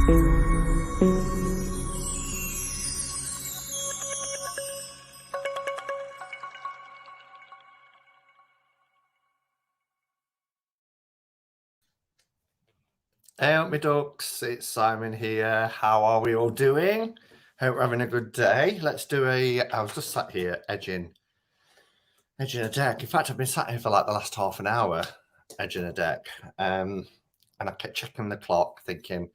Hey up, my ducks, it's Simon here. How are we all doing? Hope we're having a good day. Let's do I was just sat here edging a deck. In fact, I've been sat here for like the last half an hour edging a deck. And I kept checking the clock thinking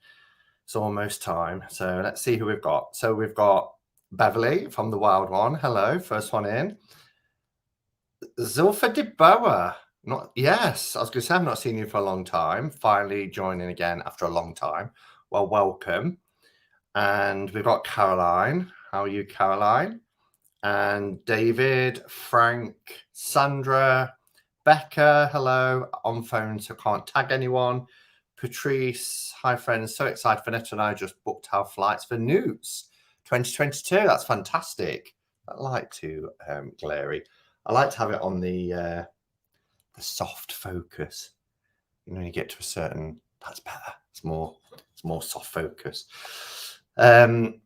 it's almost time. So let's see who we've got. So we've got Beverly from the Wild One. Hello, first one in. Zulfa de Boer. Yes, I was going to say I've not seen you for a long time. Finally joining again after a long time. Well, welcome. And we've got Caroline. How are you, Caroline? And David, Frank, Sandra, Becca. Hello. On phone, so can't tag anyone. Patrice. Hi, friends. So excited. Vanetta and I just booked our flights for Newts 2022. That's fantastic. I like to, Glary. I like to have it on the soft focus. You know, you get to a certain, that's better. It's more soft focus. That's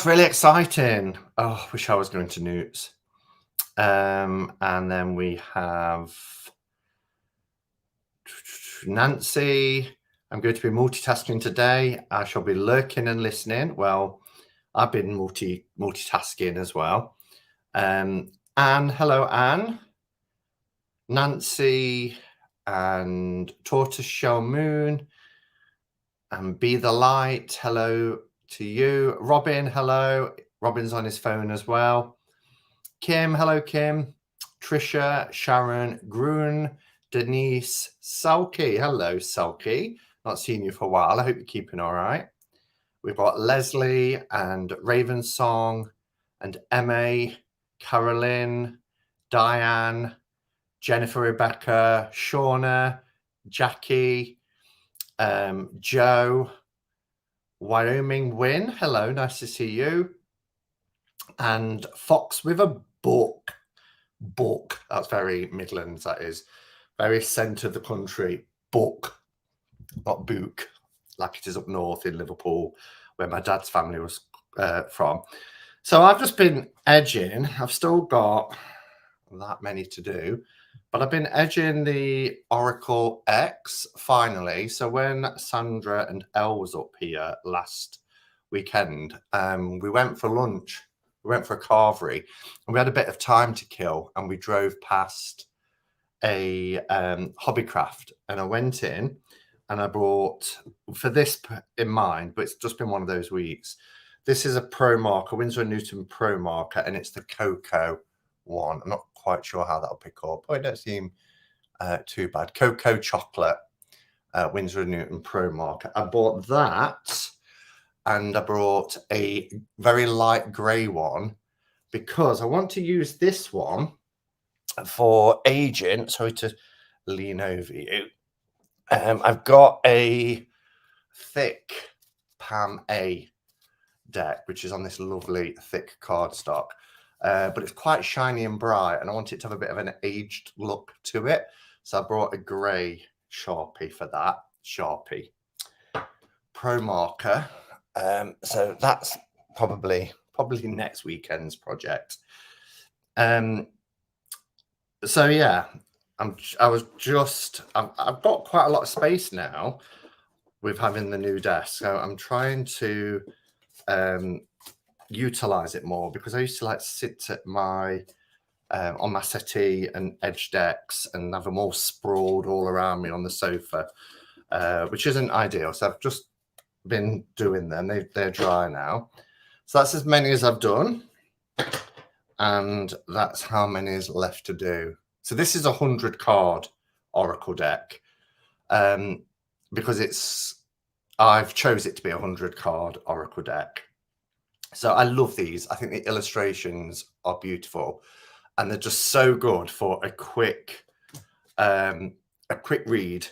really exciting. Oh, wish I was going to Newts. And then we have Nancy. I'm going to be multitasking today. I shall be lurking and listening. Well, I've been multitasking as well. Anne, hello, Anne. Nancy and Tortoiseshell Moon and Be the Light. Hello to you. Robin, hello. Robin's on his phone as well. Kim, hello, Kim. Trisha, Sharon, Grun, Denise, Selkie. Hello, Selkie. Not seen you for a while. I hope you're keeping all right. We've got Leslie and Ravensong and Emma, Carolyn, Diane, Jennifer, Rebecca, Shauna, Jackie, Joe, Wyoming Win. Hello, nice to see you. And Fox with a book. Book. That's very Midlands, that is. Very centre of the country. Book. Not book, like it is up north in Liverpool, where my dad's family was from. So I've just been edging. I've still got that many to do. But I've been edging the Oracle X finally. So when Sandra and Elle was up here last weekend, we went for lunch. We went for a carvery and we had a bit of time to kill. And we drove past a Hobbycraft and I went in and I bought, for this in mind, but it's just been one of those weeks. This is a Pro Marker, Winsor & Newton Pro Marker, and it's the Cocoa one. I'm not quite sure how that'll pick up. Oh, it don't seem too bad. Cocoa Chocolate, Winsor & Newton Pro Marker. I bought that and I brought a very light grey one because I want to use this one for aging. Sorry to lean over you. I've got a thick Pam A deck, which is on this lovely thick cardstock. But it's quite shiny and bright, and I want it to have a bit of an aged look to it. So I brought a grey Sharpie for that. Sharpie Pro Marker. So that's probably next weekend's project. So yeah, I've got quite a lot of space now with having the new desk. So I'm trying to utilize it more because I used to like sit at my on my settee and edge decks and have them all sprawled all around me on the sofa, which isn't ideal. So I've just been doing them. They're dry now. So that's as many as I've done, and that's how many is left to do. So this is a 100 card Oracle deck because I've chose it to be a 100 card Oracle deck. So I love these. I think the illustrations are beautiful and they're just so good for a quick read.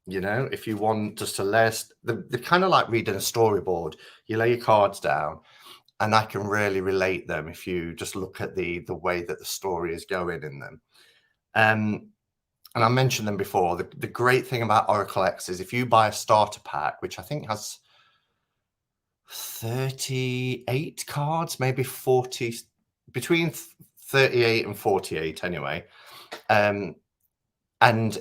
You know, if you want just to they're kind of like reading a storyboard. You lay your cards down and I can really relate them if you just look at the way that the story is going in them. And I mentioned them before. The great thing about Oracle X is if you buy a starter pack, which I think has 38 cards, maybe 40, between 38 and 48 anyway. And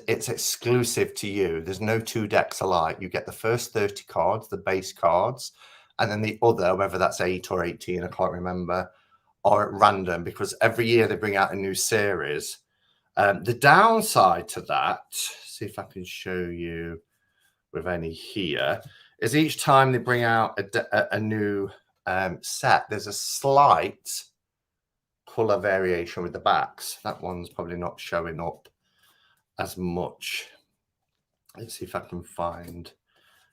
it's exclusive to you. There's no two decks alike. You get the first 30 cards, the base cards, and then the other, whether that's 8 or 18, I can't remember, or at random, because every year they bring out a new series. The downside to that, see if I can show you with any here, is each time they bring out a new set, there's a slight color variation with the backs. That one's probably not showing up as much. Let's see if I can find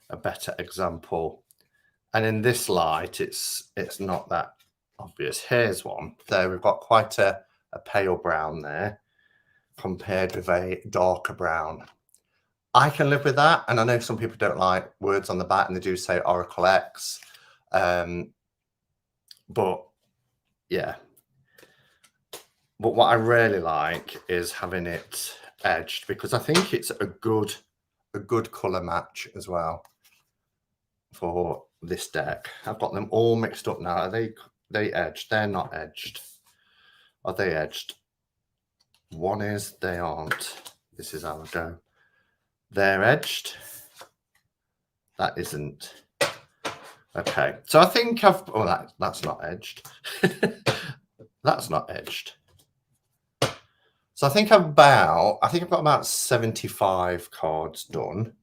a better example. And in this light, it's not that obvious. Here's one. There, we've got quite a pale brown there compared with a darker brown. I can live with that, and I know some people don't like words on the back, and they do say Oracle X. But yeah. But what I really like is having it edged, because I think it's a good color match as well for this deck. I've got them all mixed up now. Are they edged? They're not edged. Are they edged? One is, they aren't. This is how I go. They're edged. That isn't. Okay, so I think I've, oh, that's not edged. That's not edged. So I think I've got about 75 cards done,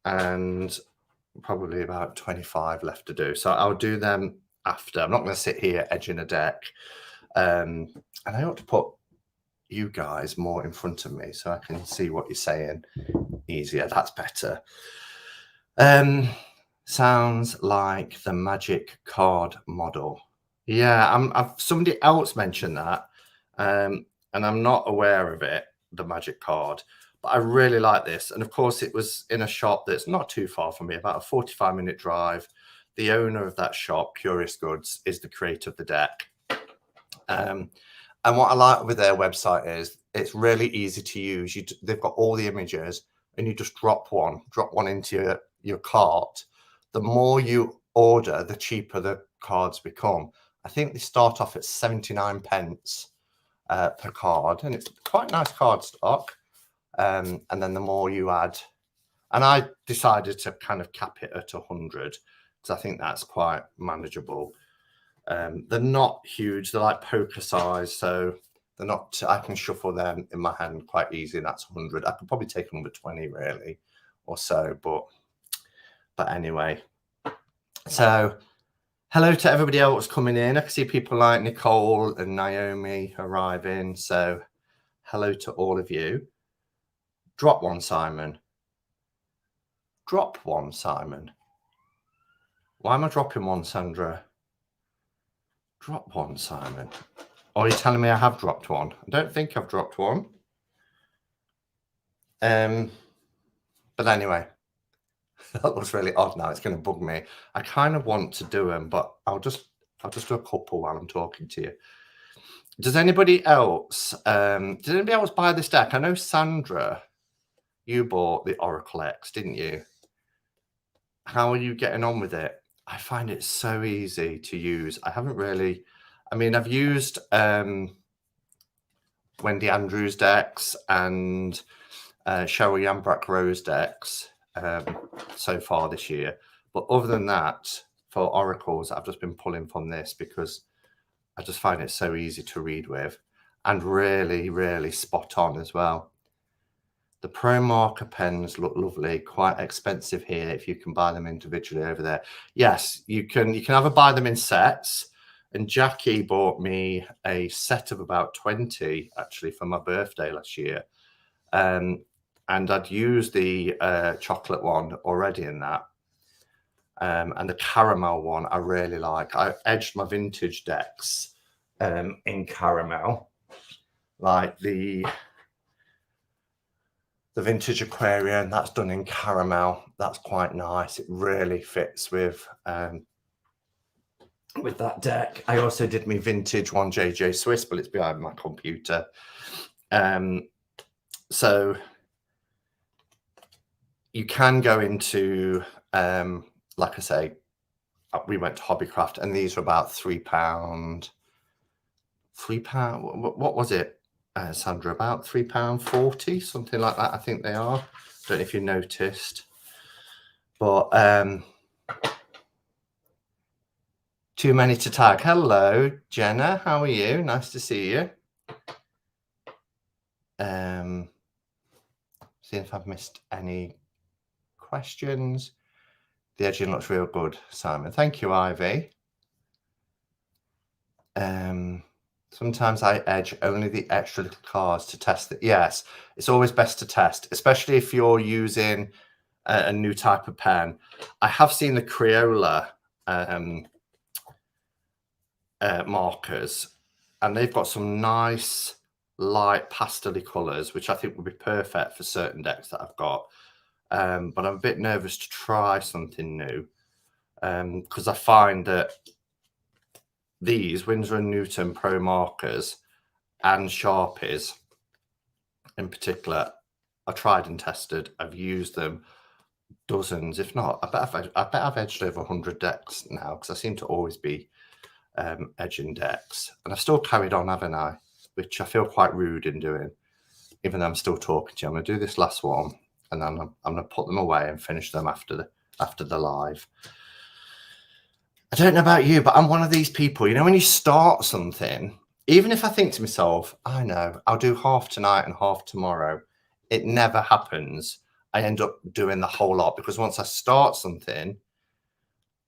and probably about 25 left to do. So I'll do them after. I'm not going to sit here edging a deck. And I ought to put you guys more in front of me so I can see what you're saying easier. That's better. Sounds like the magic card model. Yeah, somebody else mentioned that, and I'm not aware of it, the magic card, but I really like this. And of course, it was in a shop that's not too far from me, about a 45-minute drive. The owner of that shop, Curious Goods, is the creator of the deck. And what I like with their website is it's really easy to use. They've got all the images, and you just drop one into your cart. The more you order, the cheaper the cards become. I think they start off at 79 pence per card, and it's quite nice card stock. And then the more you add, and I decided to kind of cap it at 100, because I think that's quite manageable. They're not huge. They're like poker size, so they're not. I can shuffle them in my hand quite easy, and that's 100. I could probably take another 20 really, or so. But anyway. So hello to everybody else coming in. I can see people like Nicole and Naomi arriving. So hello to all of you. Drop one, Simon. Drop one, Simon. Why am I dropping one, Sandra? Drop one, Simon. Or are you telling me I have dropped one? I don't think I've dropped one. But anyway, that looks really odd now. It's going to bug me. I kind of want to do them, but I'll just do a couple while I'm talking to you. Does anybody else buy this deck? I know, Sandra, you bought the Oracle X, didn't you? How are you getting on with it? I find it so easy to use. I haven't really, I've used Wendy Andrews decks and Cheryl Yambrak Rose decks so far this year. But other than that, for oracles, I've just been pulling from this because I just find it so easy to read with, and really, really spot on as well. The Pro Marker pens look lovely, quite expensive here if you can buy them individually over there. Yes, you can either buy them in sets, and Jackie bought me a set of about 20 actually for my birthday last year. And I'd used the chocolate one already in that. And the caramel one I really like. I edged my vintage decks in caramel, like the vintage Aquarian, that's done in caramel. That's quite nice. It really fits with that deck. I also did my vintage one, JJ Swiss, but it's behind my computer. So you can go into, like I say, we went to Hobbycraft, and these were about £3. £3. What was it, Sandra? About £3.40, something like that. I think they are. Don't know if you noticed, but too many to tag. Hello, Jenna. How are you? Nice to see you. Seeing if I've missed any questions. The edging looks real good, Simon. Thank you, Ivy. Sometimes I edge only the extra little cards to test it. Yes, it's always best to test, especially if you're using a new type of pen. I have seen the Crayola markers, and they've got some nice light pastel-y colours, which I think would be perfect for certain decks that I've got. But I'm a bit nervous to try something new, because I find that these Winsor & Newton Pro markers and Sharpies in particular are tried and tested. I've used them dozens, if not, I bet I've edged over 100 decks now, because I seem to always be edging decks, and I've still carried on, haven't I? Which I feel quite rude in doing, even though I'm still talking to you. I'm going to do this last one, and then I'm going to put them away and finish them after the live. I don't know about you, but I'm one of these people, you know, when you start something, even if I think to myself, I know, I'll do half tonight and half tomorrow, it never happens. I end up doing the whole lot, because once I start something,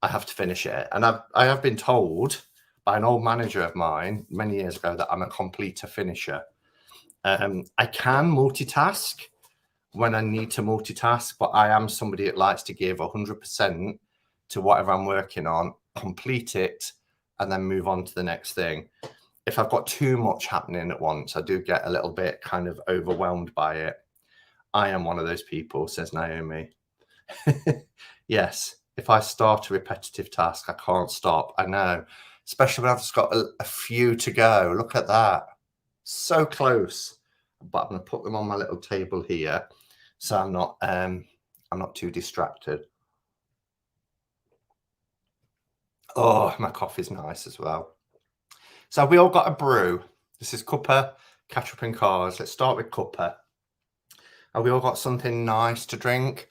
I have to finish it. And I have been told by an old manager of mine many years ago that I'm a completer finisher. I can multitask when I need to multitask, but I am somebody that likes to give 100% to whatever I'm working on, complete it, and then move on to the next thing. If I've got too much happening at once, I do get a little bit kind of overwhelmed by it. I am one of those people, says Naomi. Yes, if I start a repetitive task, I can't stop. I know, especially when I've just got a few to go. Look at that. So close. But I'm going to put them on my little table here, so I'm not too distracted. Oh, my coffee's nice as well. So we all got a brew. This is Cuppa, ketchup and cars. Let's start with Cuppa. And we all got something nice to drink.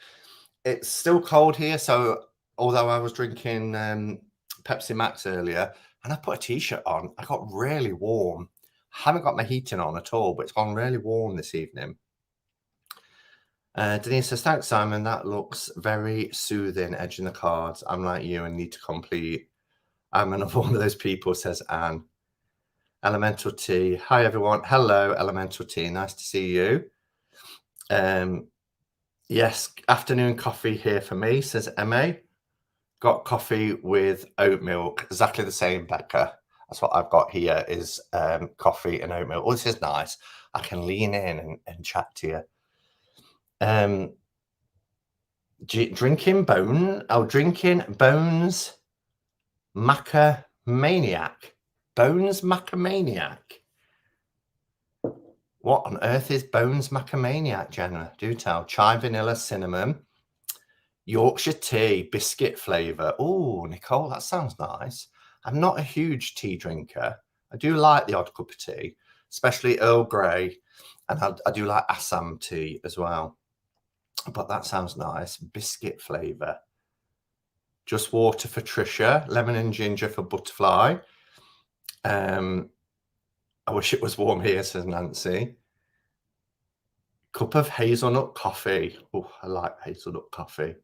It's still cold here, so although I was drinking Pepsi Max earlier, and I put a t-shirt on, I got really warm. I haven't got my heating on at all, but it's gone really warm this evening. Denise says, thanks, Simon. That looks very soothing, edging the cards. I'm like you and need to complete. I'm another one of those people, says Anne. Elemental Tea. Hi, everyone. Hello, Elemental Tea. Nice to see you. Yes, afternoon coffee here for me, says Emma. Got coffee with oat milk. Exactly the same, Becca. That's what I've got here is coffee and oat milk. Oh, this is nice. I can lean in and chat to you. Drinking Bones Macamaniac. Bones Macamaniac. What on earth is Bones Macamaniac, Jenna? Do tell. Chai vanilla cinnamon. Yorkshire tea, biscuit flavour. Oh, Nicole, that sounds nice. I'm not a huge tea drinker. I do like the odd cup of tea, especially Earl Grey, and I do like Assam tea as well. But that sounds nice. Biscuit flavour. Just water for Trisha, lemon and ginger for Butterfly. I wish it was warm here, says Nancy. Cup of hazelnut coffee. Oh, I like hazelnut coffee.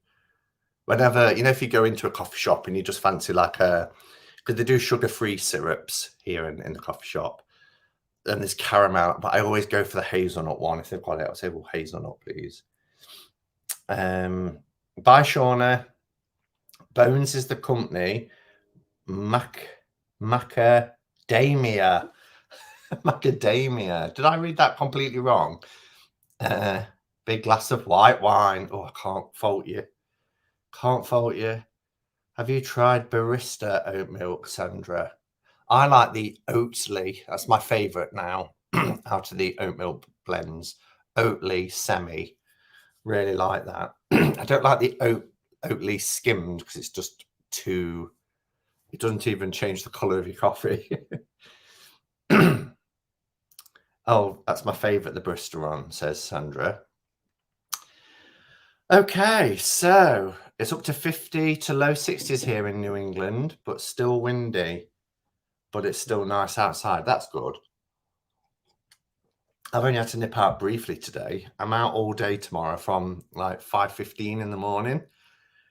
Whenever, you know, if you go into a coffee shop and you just fancy like because they do sugar-free syrups here in the coffee shop, and there's caramel, but I always go for the hazelnut one. If they've got it, I'll say, well, hazelnut, please. Bye, Shauna. Bones is the company. Macadamia. Macadamia. Did I read that completely wrong? Big glass of white wine. Oh, I can't fault you. Can't fault you. Have you tried barista oat milk, Sandra? I like the Oatly. That's my favourite now out of the oat milk blends. Oatly semi. Really like that. I don't like the Oatly skimmed because it's just too It doesn't even change the colour of your coffee. Oh, that's my favourite, the Bristol one, says Sandra. Okay, so it's up to 50 to low 60s here in New England, but still windy. But it's still nice outside. That's good. I've only had to nip out briefly today. I'm out all day tomorrow from like 5:15 in the morning.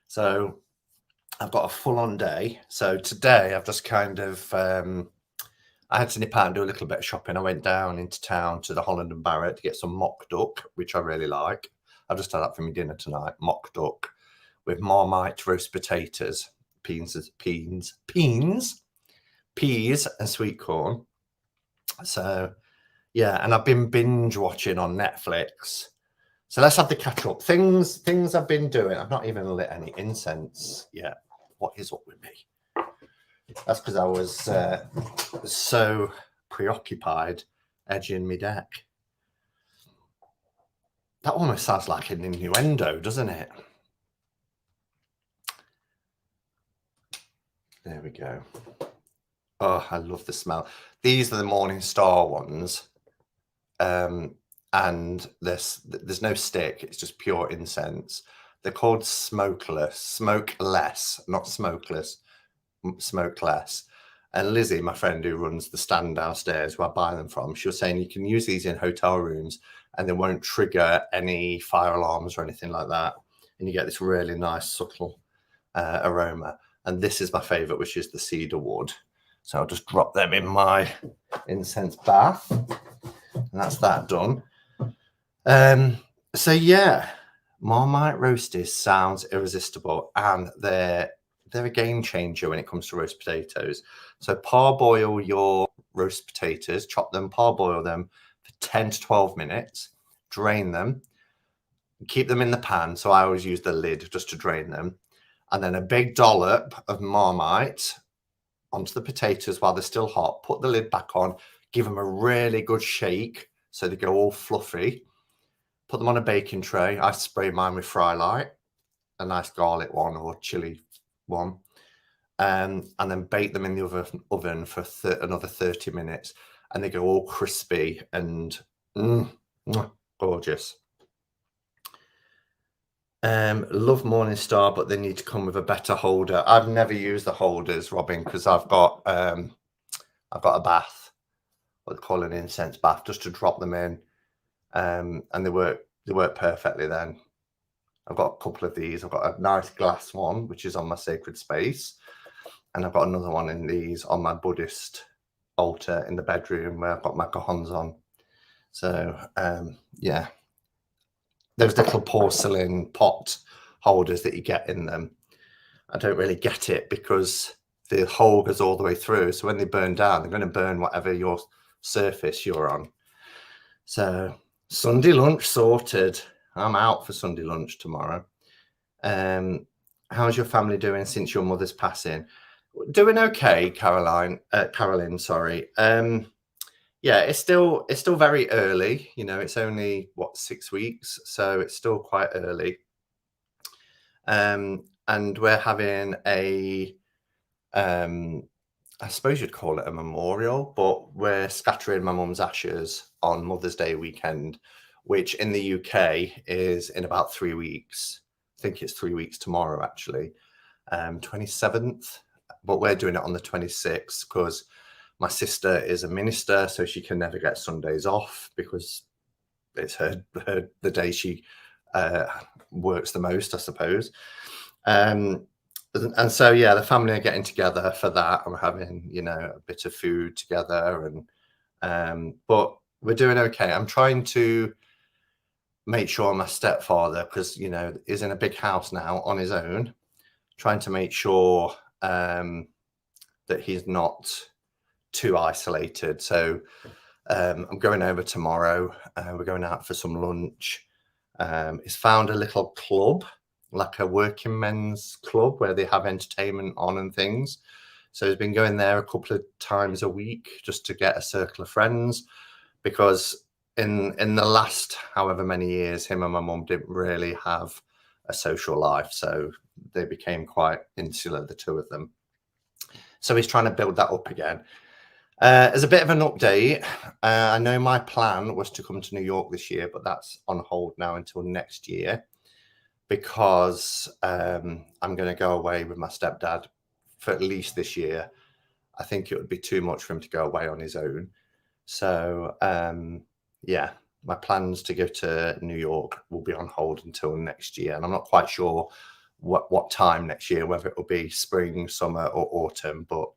So I've got a full-on day. So today I've just kind of I had to nip out and do a little bit of shopping. I went down into town to the Holland and Barrett to get some mock duck, which I really like. I've just had that for my dinner tonight. Mock duck with Marmite roast potatoes, peas and sweet corn. So yeah, and I've been binge watching on Netflix. So let's have the catch up. Things I've been doing. I've not even lit any incense yet. What is up with me? That's because I was so preoccupied edging my deck. That almost sounds like an innuendo, doesn't it? There we go. Oh, I love the smell. These are the Morning Star ones. And there's no stick. It's just pure incense. They're called smokeless, not smokeless, smokeless. And Lizzie, my friend who runs the stand downstairs where I buy them from, she was saying you can use these in hotel rooms and they won't trigger any fire alarms or anything like that. And you get this really nice, subtle aroma. And this is my favorite, which is the cedar wood. So I'll just drop them in my incense bath. And that's that done. So yeah, Marmite roasties sounds irresistible, and they're a game changer when it comes to roast potatoes. So parboil your roast potatoes, chop them, parboil them for 10 to 12 minutes, drain them, keep them in the pan. So I always use the lid just to drain them. And then a big dollop of Marmite onto the potatoes while they're still hot, put the lid back on, give them a really good shake so they go all fluffy. Put them on a baking tray. I spray mine with Fry Light, a nice garlic one or chili one, and then bake them in the oven for another 30 minutes, and they go all crispy and gorgeous. Love Morningstar, but they need to come with a better holder. I've never used the holders, Robin, because I've got a bath, what they call an incense bath, just to drop them in, and they work perfectly. Then I've got a couple of these. I've got a nice glass one, which is on my sacred space, and I've got another one in these on my Buddhist altar in the bedroom where I've got my cajons on. So yeah. Those little porcelain pot holders that you get in them, I don't really get it because the hole goes all the way through. So when they burn down, they're going to burn whatever your surface you're on. So Sunday lunch sorted. I'm out for Sunday lunch tomorrow. How's your family doing since your mother's passing? Doing okay, Carolyn, sorry. Yeah, it's still very early. You know, it's only 6 weeks, so it's still quite early. And we're having I suppose you'd call it a memorial, but we're scattering my mum's ashes on Mother's Day weekend, which in the UK is in about 3 weeks. I think it's 3 weeks tomorrow, actually, 27th. But we're doing it on the 26th because my sister is a minister, so she can never get Sundays off because it's the day she works the most, I suppose. And so, yeah, the family are getting together for that. And we're having, a bit of food together. But we're doing okay. I'm trying to make sure my stepfather, because, is in a big house now on his own, trying to make sure that he's not too isolated. So I'm going over tomorrow. We're going out for some lunch. He's found a little club, like a working men's club where they have entertainment on and things. So he's been going there a couple of times a week just to get a circle of friends, because in the last however many years, him and my mum didn't really have a social life. So they became quite insular, the two of them. So he's trying to build that up again. As a bit of an update, I know my plan was to come to New York this year, but that's on hold now until next year because I'm going to go away with my stepdad for at least this year. I think it would be too much for him to go away on his own. So, yeah, my plans to go to New York will be on hold until next year. And I'm not quite sure what time next year, whether it will be spring, summer, or autumn. But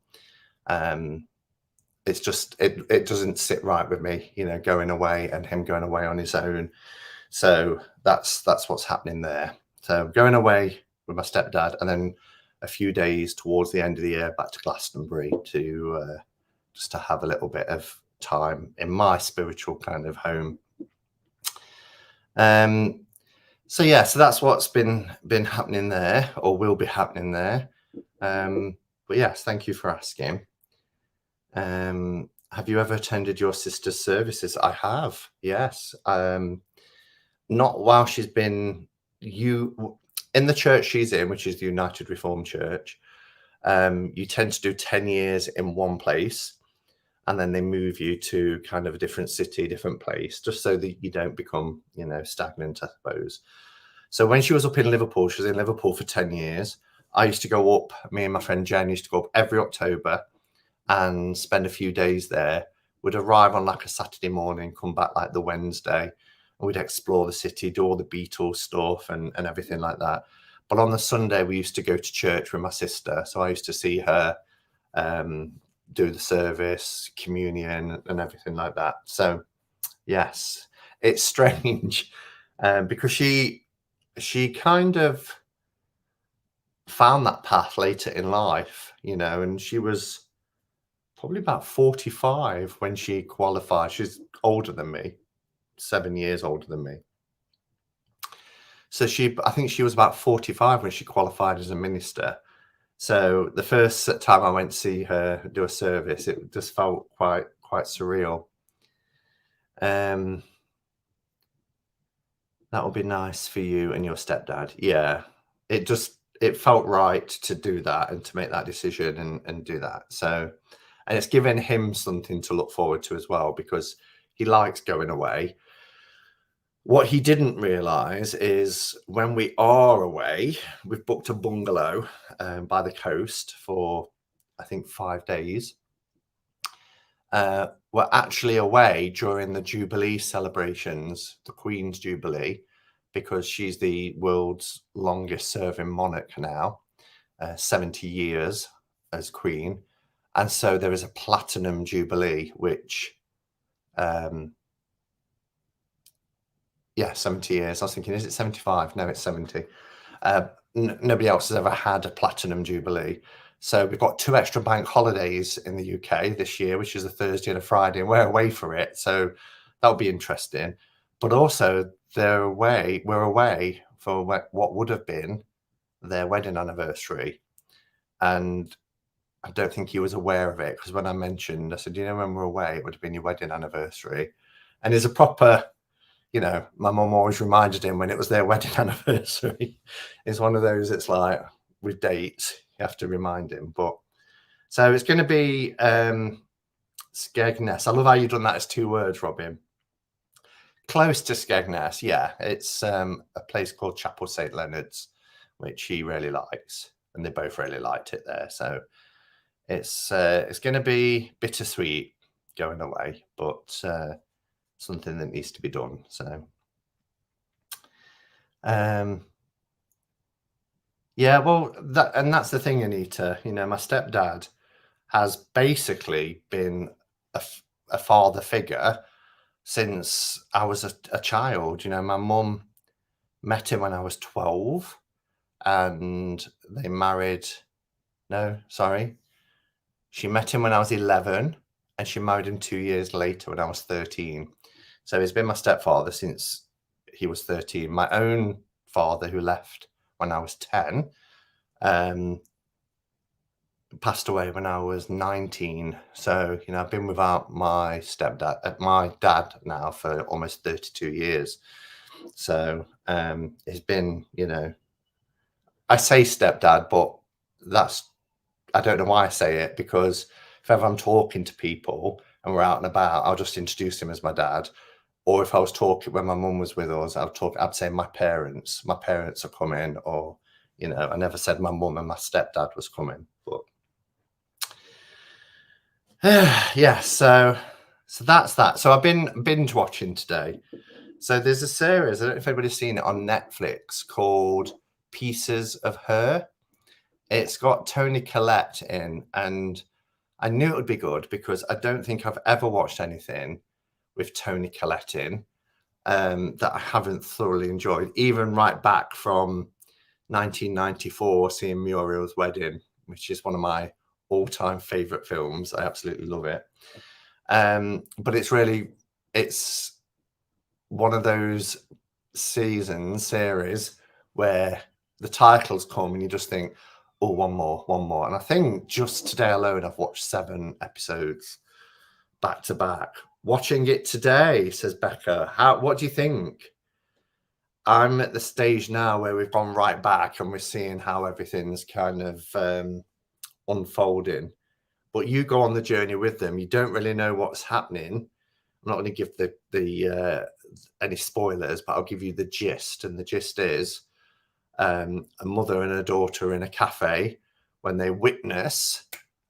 it's just it doesn't sit right with me, going away and him going away on his own. So that's what's happening there. So going away with my stepdad, and then a few days towards the end of the year back to Glastonbury to just to have a little bit of time in my spiritual kind of home. So yeah, so that's what's been happening there, or will be happening there. But yes, thank you for asking. Have you ever attended your sister's services? I have, yes. Not while she's been in the church she's in, which is the United Reformed Church. You tend to do 10 years in one place, and then they move you to kind of a different city, different place, just so that you don't become, stagnant, I suppose. So when she was up in Liverpool, she was in Liverpool for 10 years. I used to go up, me and my friend Jen used to go up every October and spend a few days there. We'd arrive on like a Saturday morning, come back like the Wednesday, and we'd explore the city, do all the Beatles stuff and everything like that. But on the Sunday, we used to go to church with my sister. So I used to see her do the service, communion, and everything like that. So yes, it's strange because she kind of found that path later in life, and she was probably about 45 when she qualified. She's older than me, 7 years older than me. So I think she was about 45 when she qualified as a minister. So the first time I went to see her do a service, it just felt quite surreal. That would be nice for you and your stepdad. Yeah, it felt right to do that and to make that decision and do that. So, and it's given him something to look forward to as well, because he likes going away. What he didn't realize is when we are away, we've booked a bungalow by the coast for, I think, 5 days. We're actually away during the Jubilee celebrations, the Queen's Jubilee, because she's the world's longest serving monarch now, 70 years as Queen. And so there is a platinum Jubilee, which, yeah, 70 years. I was thinking, is it 75? No, it's 70. Nobody else has ever had a platinum Jubilee. So we've got 2 extra bank holidays in the UK this year, which is a Thursday and a Friday, and we're away for it. So that'll be interesting. But also we're away for what would have been their wedding anniversary. And I don't think he was aware of it, because when I mentioned, I said, when we're away, it would have been your wedding anniversary. And it's a proper, my mum always reminded him when it was their wedding anniversary. It's one of those, it's like with dates, you have to remind him. But so it's going to be Skegness. I love how you've done that as 2 words, Robin. Close to Skegness, yeah. It's a place called Chapel St. Leonard's, which he really likes, and they both really liked it there. So it's going to be bittersweet going away, but something that needs to be done. So yeah, well, that's the thing, Anita. My stepdad has basically been a father figure since I was a child. My mum met him when I was 12, and they married. No, sorry. She met him when I was 11, and she married him 2 years later when I was 13. So he's been my stepfather since he was 13. My own father, who left when I was 10, passed away when I was 19. So, I've been without my dad now for almost 32 years. So it's been, I say stepdad, but that's I don't know why I say it, because if ever I'm talking to people and we're out and about, I'll just introduce him as my dad. Or if I was talking when my mum was with us, I'd say my parents. My parents are coming, or I never said my mum and my stepdad was coming. But yeah, so that's that. So I've been binge watching today. So there's a series, I don't know if anybody's seen it on Netflix, called Pieces of Her. It's got Toni Collette in, and I knew it would be good because I don't think I've ever watched anything with Toni Collette in that I haven't thoroughly enjoyed, even right back from 1994, seeing Muriel's Wedding, which is one of my all-time favorite films. I absolutely love it. But it's one of those series where the titles come and you just think, oh, one more. And I think just today alone, I've watched 7 episodes back to back. Watching it today, says Becca. What do you think? I'm at the stage now where we've gone right back and we're seeing how everything's kind of unfolding. But you go on the journey with them. You don't really know what's happening. I'm not going to give the any spoilers, but I'll give you the gist. And the gist is a mother and a daughter in a cafe when they witness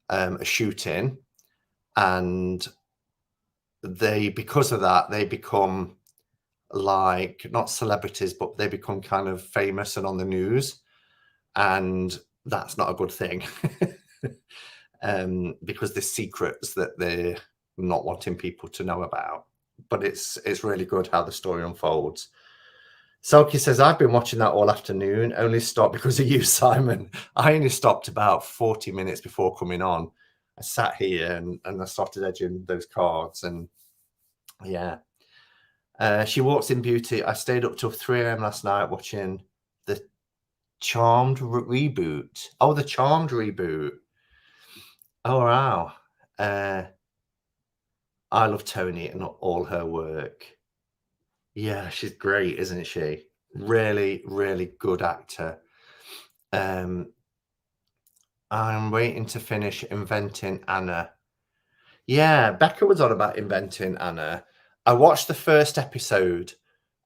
a shooting, and because of that, they become like, not celebrities, but they become kind of famous and on the news, and that's not a good thing. Because there's secrets that they're not wanting people to know about. But it's really good how the story unfolds. Selkie says, I've been watching that all afternoon, only stopped because of you, Simon. I only stopped about 40 minutes before coming on. I sat here and I started edging those cards, and yeah. She Walks in Beauty. I stayed up till 3 a.m. last night watching the Charmed reboot. Oh, the Charmed reboot. Oh, wow. I love Toni and all her work. Yeah, she's great, isn't she? Really, really good actor. I'm waiting to finish Inventing Anna. Yeah, Becca was on about Inventing Anna. I watched the first episode,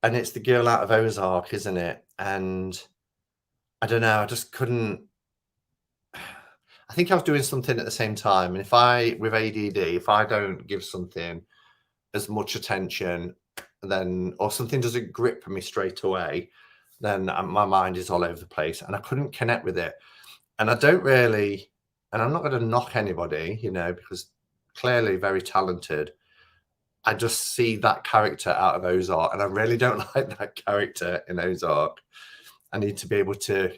and it's the girl out of Ozark, isn't it? And I don't know, I just couldn't. I think I was doing something at the same time. And with ADD, if I don't give something as much attention, or something doesn't grip me straight away, then my mind is all over the place and I couldn't connect with it. And I don't really, and I'm not going to knock anybody, because clearly very talented. I just see that character out of Ozark, and I really don't like that character in Ozark. I need to be able to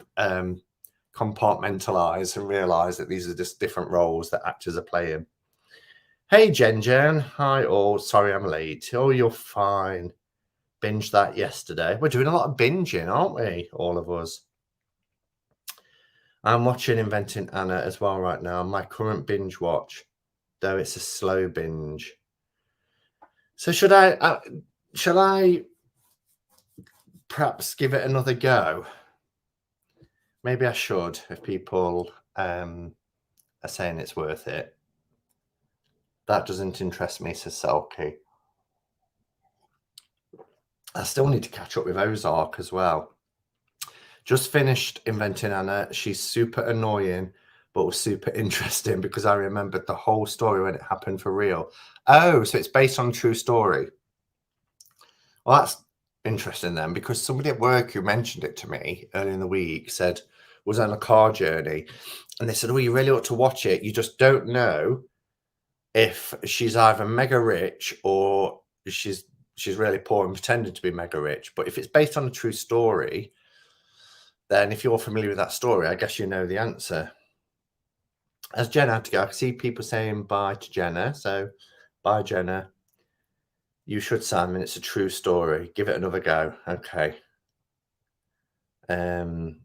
compartmentalize and realize that these are just different roles that actors are playing. Hey, Jen. Hi, all. Sorry I'm late. Oh, you're fine. Binged that yesterday. We're doing a lot of binging, aren't we? All of us. I'm watching Inventing Anna as well right now. My current binge watch, though it's a slow binge. So shall I perhaps give it another go? Maybe I should, if people are saying it's worth it. That doesn't interest me, says Selkie. I still need to catch up with Ozark as well. Just finished Inventing Anna. She's super annoying, but was super interesting because I remembered the whole story when it happened for real. Oh, so it's based on a true story. Well, that's interesting then, because somebody at work who mentioned it to me earlier in the week was on a car journey, and they said, oh, you really ought to watch it. You just don't know if she's either mega rich or she's really poor and pretending to be mega rich. But if it's based on a true story, then if you're familiar with that story, I guess you know the answer. As Jenna had to go, I can see people saying bye to Jenna. So bye, Jenna. You should, Simon. It's a true story. Give it another go. Okay.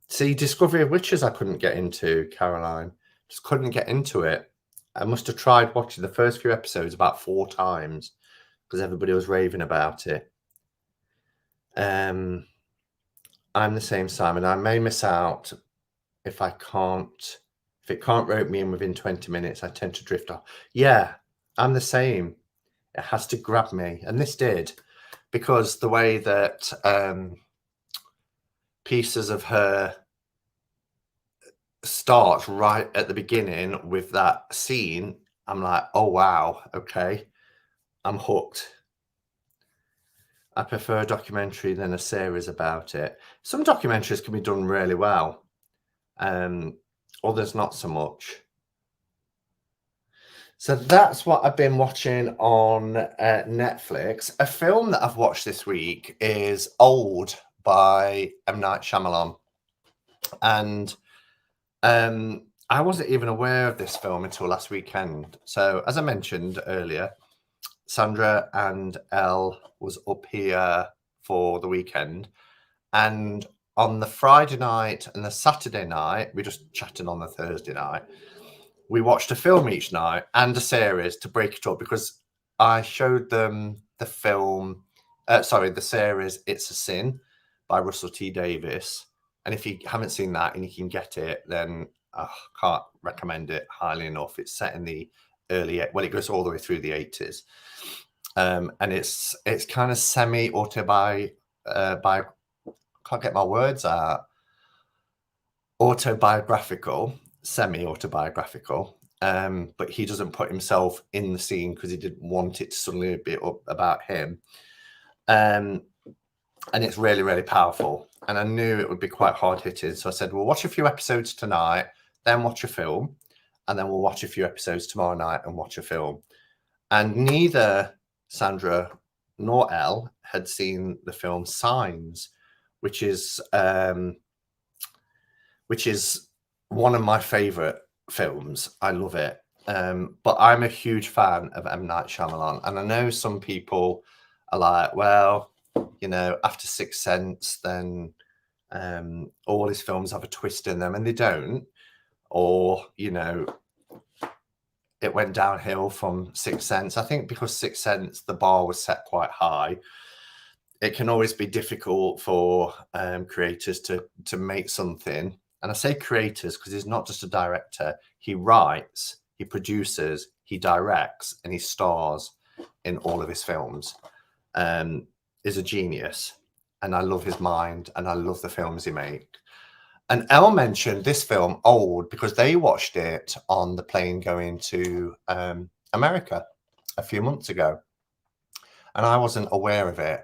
See, Discovery of Witches I couldn't get into, Caroline. Just couldn't get into it. I must have tried watching the first few episodes about 4 times because everybody was raving about it. I'm the same, Simon. I may miss out if I can't If it can't rope me in within 20 minutes, I tend to drift off. Yeah, I'm the same. It has to grab me. And this did, because the way that pieces of her start right at the beginning with that scene, I'm like, oh, wow, okay, I'm hooked. I prefer a documentary than a series about it. Some documentaries can be done really well, others not so much. So that's what I've been watching on Netflix. A film that I've watched this week is Old by M. Night Shyamalan. And I wasn't even aware of this film until last weekend. So as I mentioned earlier, Sandra and Elle was up here for the weekend. And on the Friday night and the Saturday night, we just chatted on the Thursday night. We watched a film each night and a series to break it up, because I showed them the series It's a Sin by Russell T Davies. And if you haven't seen that and you can get it, then I can't recommend it highly enough. It's set in the it goes all the way through the 80s. And it's kind of can't get my words out. Semi-autobiographical. But he doesn't put himself in the scene because he didn't want it to suddenly be up about him. And it's really, really powerful. And I knew it would be quite hard-hitting. So I said, we'll watch a few episodes tonight, then watch a film, and then we'll watch a few episodes tomorrow night and watch a film. And neither Sandra nor Elle had seen the film Signs, which is one of my favorite films. I love it. But I'm a huge fan of M. Night Shyamalan. And I know some people are like, well, after Sixth Sense, then all his films have a twist in them, and they don't. Or, it went downhill from Sixth Sense. I think because Sixth Sense, the bar was set quite high. It can always be difficult for creators to make something. And I say creators because he's not just a director. He writes, he produces, he directs, and he stars in all of his films. Is a genius. And I love his mind, and I love the films he makes. And Elle mentioned this film, Old, because they watched it on the plane going to America a few months ago. And I wasn't aware of it.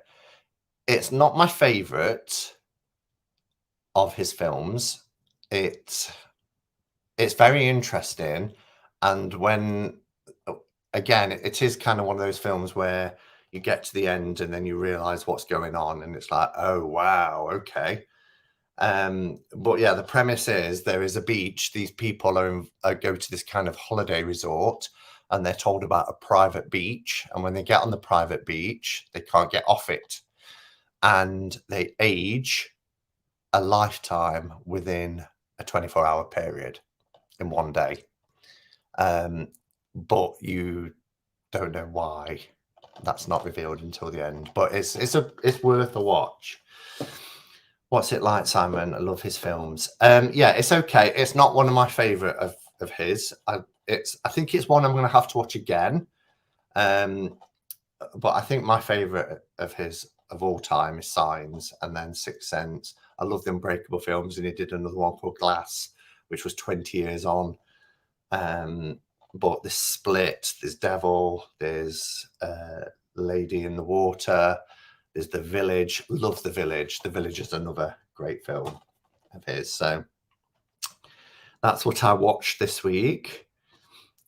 It's not my favorite of his films. It's very interesting. And again, it is kind of one of those films where you get to the end and then you realize what's going on. And it's like, oh, wow, okay. But yeah, the premise is there is a beach. These people go to this kind of holiday resort, and they're told about a private beach. And when they get on the private beach, they can't get off it. And they age a lifetime within a 24-hour period in one day. But you don't know why. That's not revealed until the end. But it's worth a watch. What's it like, Simon? I love his films. Yeah, it's okay. It's not one of my favorite of his. I think it's one I'm going to have to watch again. But I think my favorite of his of all time is Signs, and then Sixth Sense. I love the Unbreakable films, and he did another one called Glass, which was 20 years on. But there's Split, there's Devil, there's Lady in the Water, there's The Village. Love The Village. The Village is another great film of his. So that's what I watched this week.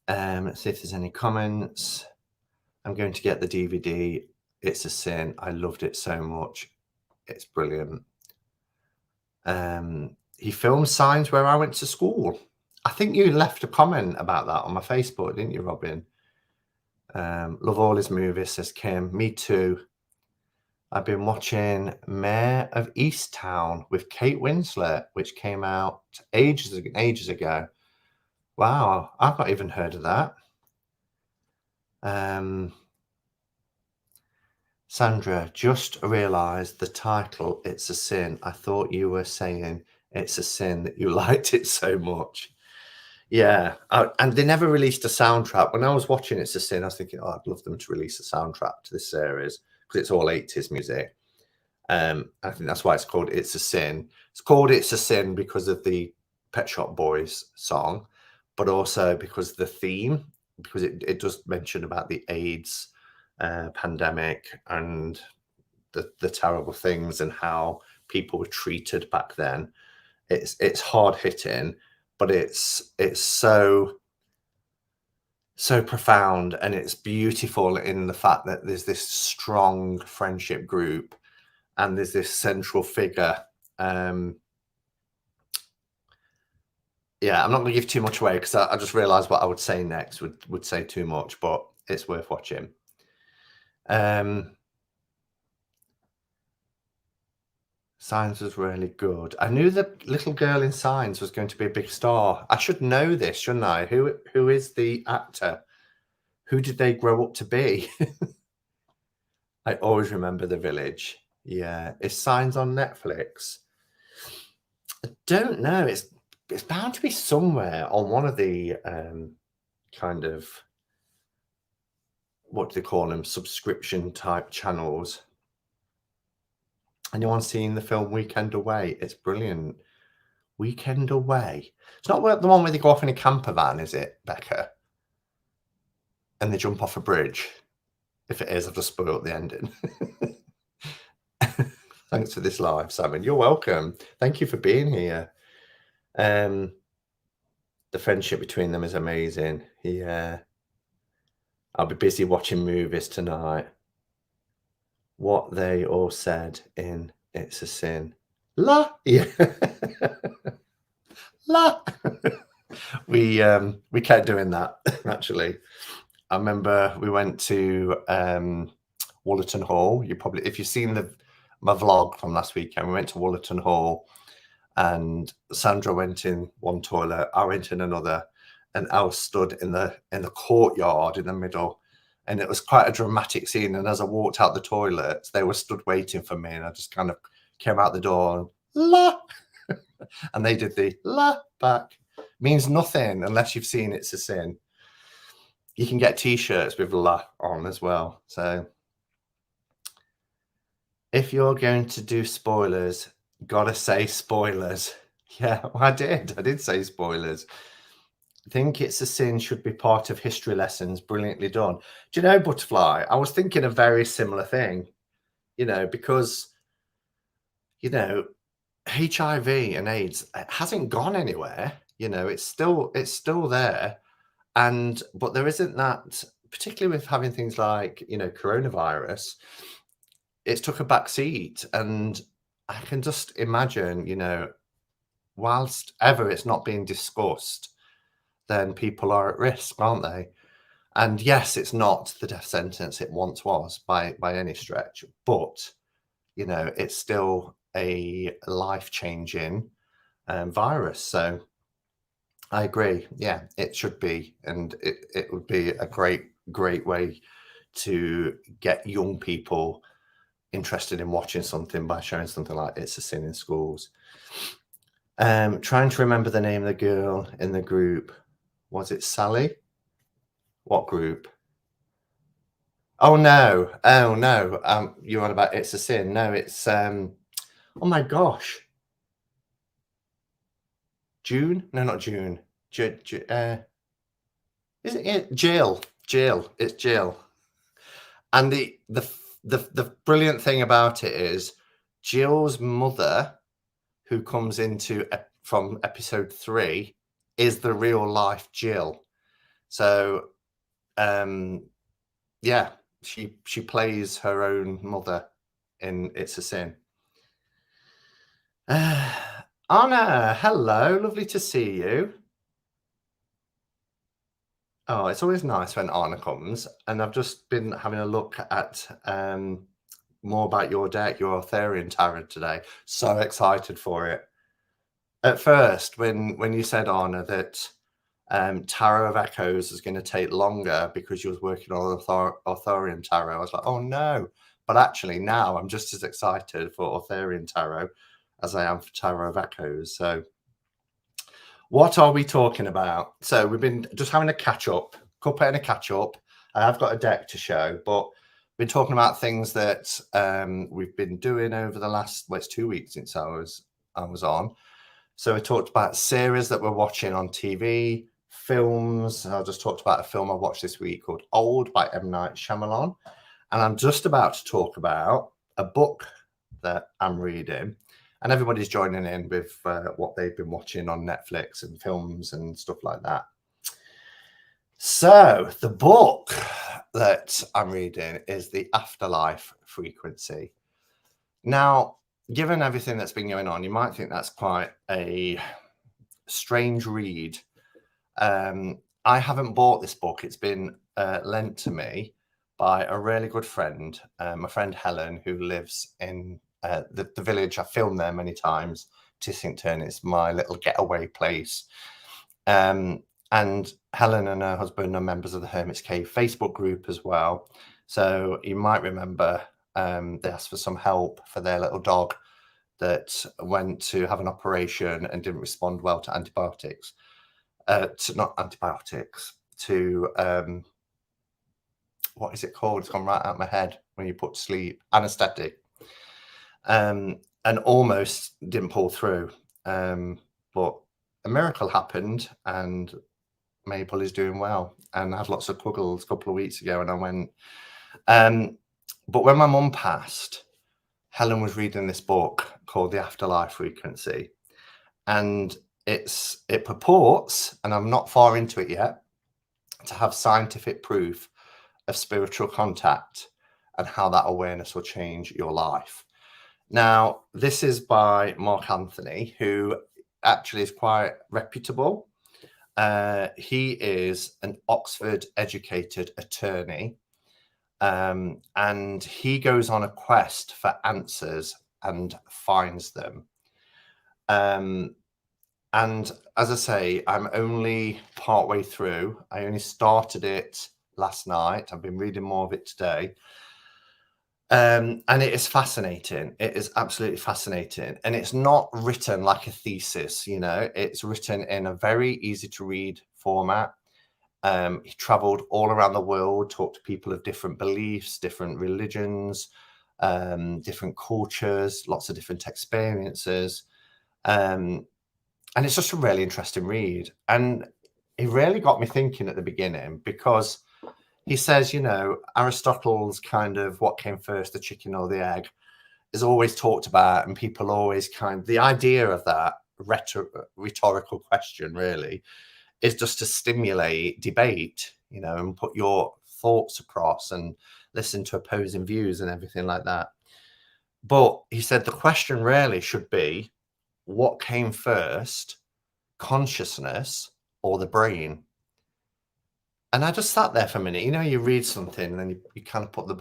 Let's see if there's any comments. I'm going to get the DVD. It's a Sin. I loved it so much. It's brilliant. He filmed Signs where I went to school. I think you left a comment about that on my Facebook, didn't you, Robin? Love all his movies, says Kim. Me too. I've been watching Mayor of Easttown with Kate Winslet, which came out ages ago. Wow, I've not even heard of that. Sandra, just realised the title, It's a Sin. I thought you were saying it's a sin that you liked it so much. Yeah, and they never released a soundtrack. When I was watching It's a Sin, I was thinking, "Oh, I'd love them to release a soundtrack to this series because it's all 80s music." I think that's why it's called It's a Sin. It's called It's a Sin because of the Pet Shop Boys song, but also because of the theme, because it does mention about the AIDS pandemic and the terrible things and how people were treated back then. It's hard hitting, but it's so profound, and it's beautiful in the fact that there's this strong friendship group and there's this central figure. Um, yeah, I'm not going to give too much away because I just realised what I would say next would say too much, but it's worth watching. Um, Signs was really good. I knew the little girl in Signs was going to be a big star. I should know this, shouldn't I? Who is the actor? Who did they grow up to be? I always remember The Village. Yeah, is Signs on Netflix? I don't know. It's bound to be somewhere on one of the kind of, what do they call them, subscription type channels. Anyone seen the film Weekend Away? It's brilliant. Weekend Away. It's not the one where they go off in a camper van, is it, Becca? And they jump off a bridge. If it is, I've just spoiled the ending. Thanks for this live, Simon. You're welcome. Thank you for being here. The friendship between them is amazing. Yeah. I'll be busy watching movies tonight. What they all said in It's a Sin. La. Yeah. La. We kept doing that, actually. I remember we went to Wollerton Hall. If you've seen my vlog from last weekend, we went to Wollerton Hall, and Sandra went in one toilet, I went in another, and I was stood in the courtyard in the middle, and it was quite a dramatic scene. And as I walked out the toilet, they were stood waiting for me, and I just kind of came out the door and la, and they did the la back. Means nothing unless you've seen It's a Sin. You can get t-shirts with la on as well. So if you're going to do spoilers, gotta say spoilers. Yeah, well, I did say spoilers. I think It's a Sin should be part of history lessons. Brilliantly done. Do you know, Butterfly? I was thinking a very similar thing, because, HIV and AIDS, it hasn't gone anywhere. It's still there. But there isn't that, particularly with having things like, coronavirus, it's took a back seat. And I can just imagine, whilst ever it's not being discussed, then people are at risk, aren't they? And yes, it's not the death sentence it once was by any stretch, but it's still a life-changing virus. So I agree. Yeah, it should be, and it would be a great way to get young people interested in watching something by showing something like It's a Sin in schools. Trying to remember the name of the girl in the group. Was it Sally? What group? Oh no. Oh no. You're on about It's a Sin. No, it's oh my gosh. June? No, not June. Is it Jill? Jill. It's Jill. And the brilliant thing about it is Jill's mother, who comes into from episode 3, is the real life Jill. So yeah, she plays her own mother in It's a Sin. Anna, hello, lovely to see you. Oh, it's always nice when Anna comes, and I've just been having a look at more about your deck, your Arthurian tarot today. So excited for it. At first, when you said, Anna, that Tarot of Echoes is going to take longer because you was working on Arthurian tarot, I was like, oh no. But actually now I'm just as excited for Arthurian tarot as I am for Tarot of Echoes. So What are we talking about? So we've been just having a catch up, Cuppa and a catch up. I have got a deck to show, but we've been talking about things that we've been doing over the last, well, it's 2 weeks since I was on. So we talked about series that we're watching on TV, films. I just talked about a film I watched this week called Old by M. Night Shyamalan. And I'm just about to talk about a book that I'm reading. And everybody's joining in with what they've been watching on Netflix and films and stuff like that. So the book that I'm reading is The Afterlife Frequency. Now, given everything that's been going on, you might think that's quite a strange read. I haven't bought this book. It's been lent to me by a really good friend, my friend Helen, who lives in the village. I filmed there many times. Tissington is my little getaway place. And Helen and her husband are members of the Hermit's Cave Facebook group as well. So you might remember they asked for some help for their little dog that went to have an operation and didn't respond well to antibiotics. Not antibiotics, to what is it called? It's gone right out of my head when you put to sleep. Anesthetic. And almost didn't pull through. But a miracle happened and Mabel is doing well. And I had lots of cuddles a couple of weeks ago and I went. But when my mum passed, Helen was reading this book called The Afterlife Frequency. And it purports, and I'm not far into it yet, to have scientific proof of spiritual contact and how that awareness will change your life. Now, this is by Mark Anthony, who actually is quite reputable. He is an Oxford educated attorney, and he goes on a quest for answers and finds them. And as I say, I'm only partway through. I only started it last night. I've been reading more of it today. And it is fascinating. It is absolutely fascinating. And it's not written like a thesis, it's written in a very easy to read format. He traveled all around the world, talked to people of different beliefs, different religions, different cultures, lots of different experiences. And it's just a really interesting read. And it really got me thinking at the beginning because he says, Aristotle's kind of what came first, the chicken or the egg, is always talked about. And people always the idea of that rhetorical question really is just to stimulate debate, and put your thoughts across and listen to opposing views and everything like that. But he said the question really should be, what came first, consciousness or the brain? And I just sat there for a minute. You read something and then you kind of put the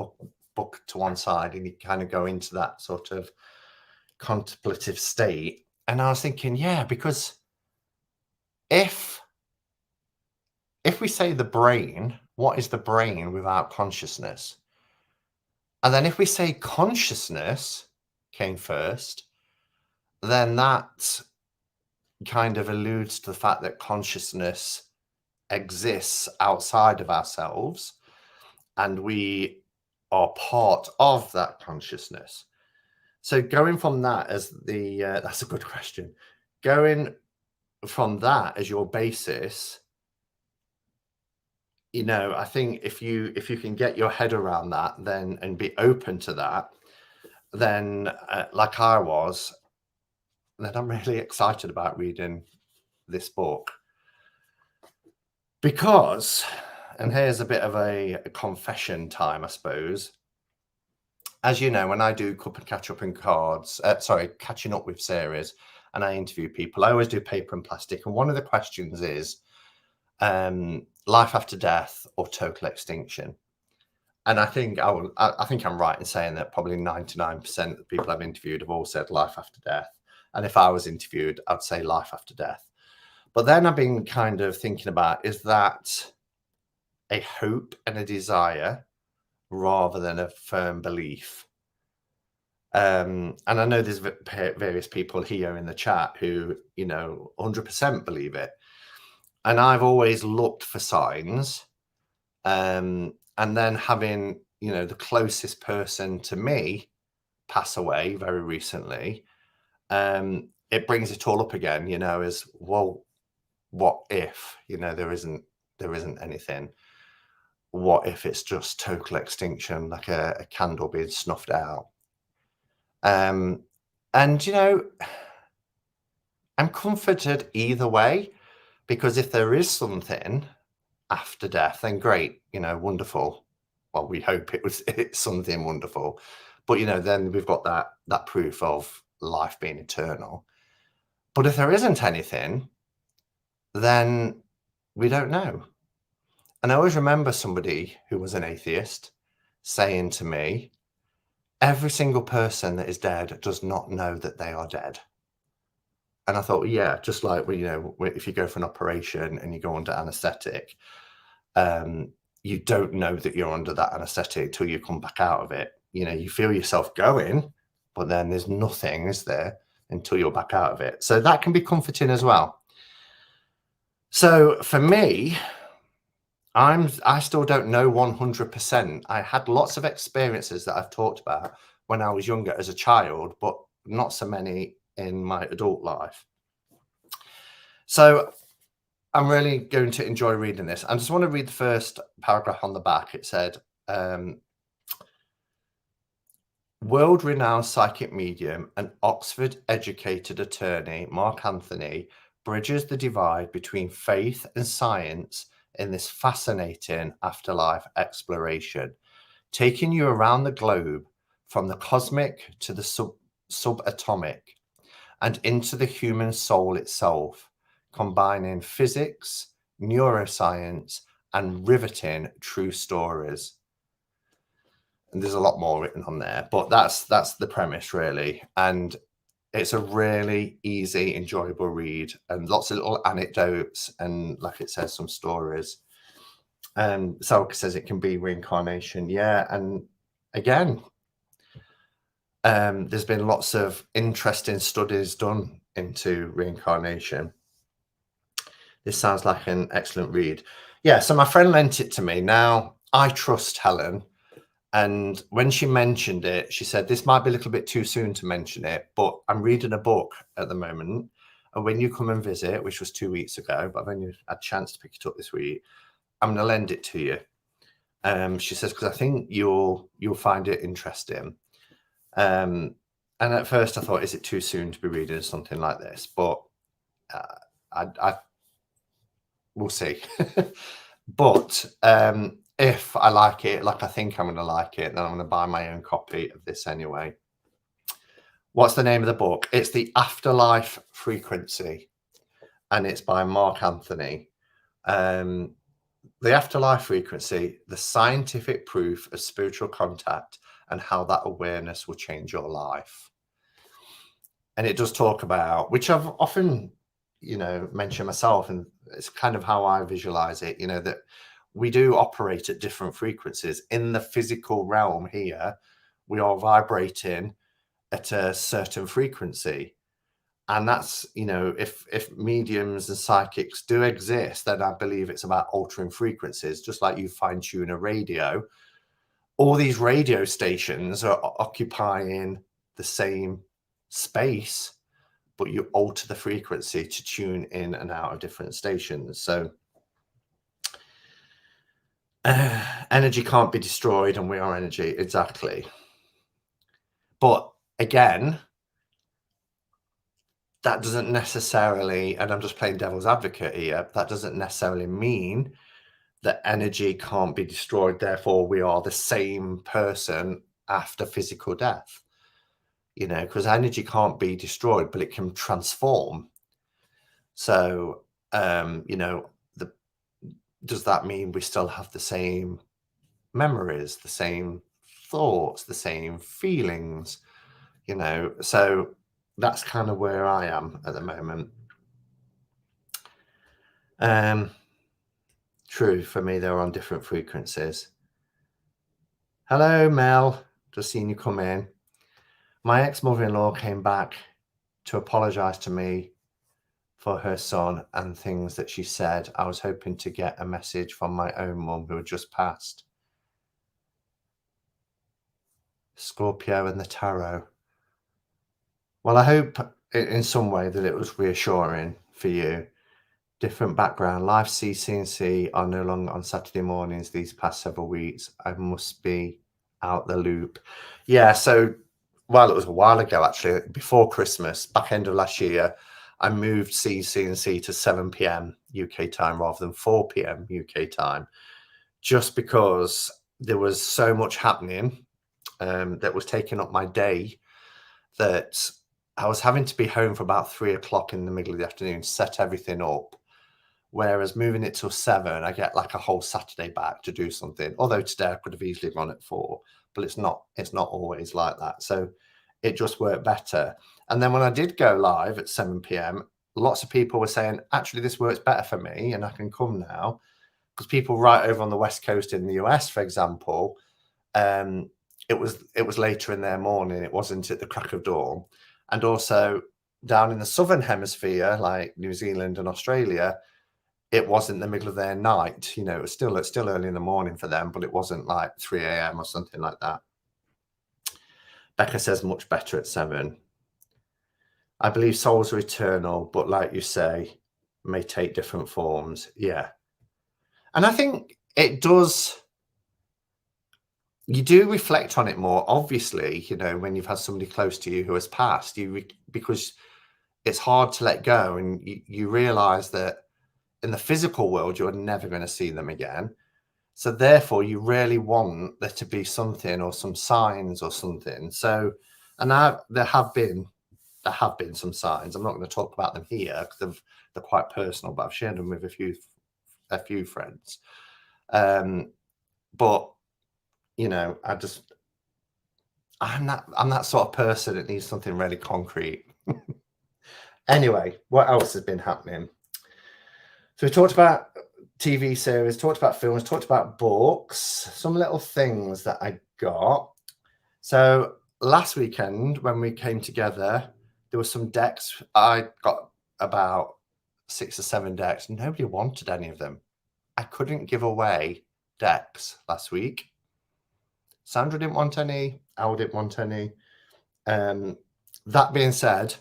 book to one side and you kind of go into that sort of contemplative state. And I was thinking, yeah, because if we say the brain, what is the brain without consciousness? And then if we say consciousness came first, then that kind of alludes to the fact that consciousness exists outside of ourselves and we are part of that consciousness. So going from that as that's a good question. Going from that as your basis, I think if you can get your head around that then and be open to that, then like I was, then I'm really excited about reading this book. Because, and here's a bit of a confession time, I suppose. As you know, when I do Cuppa catch up in cards, catching up with series, and I interview people, I always do paper and plastic. And one of the questions is life after death or total extinction. And I think I'm right in saying that probably 99% of the people I've interviewed have all said life after death. And if I was interviewed, I'd say life after death. But then I've been kind of thinking about, is that a hope and a desire rather than a firm belief? And I know there's various people here in the chat who, 100% believe it. And I've always looked for signs. And then having, the closest person to me pass away very recently, it brings it all up again, as well, what if, there isn't anything? What if it's just total extinction, like a candle being snuffed out? And I'm comforted either way, because if there is something after death, then great, wonderful. Well, we hope it's something wonderful, but then we've got that proof of life being eternal. But if there isn't anything, then we don't know. And I always remember somebody who was an atheist saying to me, every single person that is dead does not know that they are dead. And I thought, well, yeah, just like, if you go for an operation and you go under anesthetic, you don't know that you're under that anesthetic till you come back out of it. You feel yourself going, but then there's nothing, is there, until you're back out of it. So that can be comforting as well. So for me, I still don't know 100%. I had lots of experiences that I've talked about when I was younger as a child, but not so many in my adult life. So I'm really going to enjoy reading this. I just want to read the first paragraph on the back. It said, world-renowned psychic medium and Oxford-educated attorney Mark Anthony bridges the divide between faith and science in this fascinating afterlife exploration, taking you around the globe from the cosmic to the subatomic and into the human soul itself, combining physics, neuroscience, and riveting true stories. And there's a lot more written on there, but that's the premise, really. And it's a really easy, enjoyable read, and lots of little anecdotes and, like it says, some stories. Salka says it can be reincarnation. Yeah, and again, there's been lots of interesting studies done into reincarnation. This sounds like an excellent read. Yeah, so my friend lent it to me. Now, I trust Helen. And when she mentioned it, she said, this might be a little bit too soon to mention it, but I'm reading a book at the moment. And when you come and visit, which was 2 weeks ago, but I've only had a chance to pick it up this week, I'm going to lend it to you. She says, because I think you'll find it interesting. And at first I thought, is it too soon to be reading something like this? But we'll see. But if I like it, like I think I'm going to like it, then I'm going to buy my own copy of this anyway. What's the name of the book? It's The Afterlife Frequency, and it's by Mark Anthony. The Afterlife Frequency, the scientific proof of spiritual contact and how that awareness will change your life. And it does talk about, which I've often, mentioned myself, and it's kind of how I visualize it, that we do operate at different frequencies in the physical realm here. We are vibrating at a certain frequency. And that's, if mediums and psychics do exist, then I believe it's about altering frequencies, just like you fine tune a radio. All these radio stations are occupying the same space, but you alter the frequency to tune in and out of different stations. So energy can't be destroyed, and we are energy. Exactly. But again, that doesn't necessarily, and I'm just playing devil's advocate here, that doesn't necessarily mean that energy can't be destroyed. Therefore, we are the same person after physical death, because energy can't be destroyed, but it can transform. So, does that mean we still have the same memories, the same thoughts, the same feelings? So that's kind of where I am at the moment. True, for me, they're on different frequencies. Hello, Mel. Just seen you come in. My ex-mother-in-law came back to apologise to me for her son and things that she said. I was hoping to get a message from my own mum who had just passed. Scorpio and the tarot. Well, I hope in some way that it was reassuring for you. Different background. Live CC&C are no longer on Saturday mornings these past several weeks. I must be out the loop. Yeah, so, well, it was a while ago, actually, before Christmas, back end of last year, I moved CC&C to 7 p.m. UK time rather than 4 p.m. UK time, just because there was so much happening that was taking up my day that I was having to be home for about 3 o'clock in the middle of the afternoon, set everything up. Whereas moving it till 7, I get like a whole Saturday back to do something. Although today I could have easily gone at 4, but it's not always like that. So it just worked better. And then when I did go live at 7 p.m, lots of people were saying, actually, this works better for me and I can come now. Because people right over on the West Coast in the US, for example, it was later in their morning. It wasn't at the crack of dawn. And also down in the Southern Hemisphere, like New Zealand and Australia, it wasn't the middle of their night. You know, it was still early in the morning for them, but it wasn't like 3 a.m. or something like that. Becca says much better at 7. I believe souls are eternal, but like you say, may take different forms. Yeah. And I think it does. You do reflect on it more, obviously, you know, when you've had somebody close to you who has passed, because it's hard to let go, and you realize that in the physical world, you're never going to see them again. So therefore, you really want there to be something or some signs or something. So, and there have been some signs. I'm not going to talk about them here because they're quite personal, but I've shared them with a few friends. But you know, I'm that sort of person that needs something really concrete. Anyway, what else has been happening? So we talked about TV series, talked about films, talked about books, some little things that I got. So last weekend when we came together, there were some decks. I got about 6 or 7 decks. Nobody wanted any of them. I couldn't give away decks last week. Sandra didn't want any. Al didn't want any. That being said,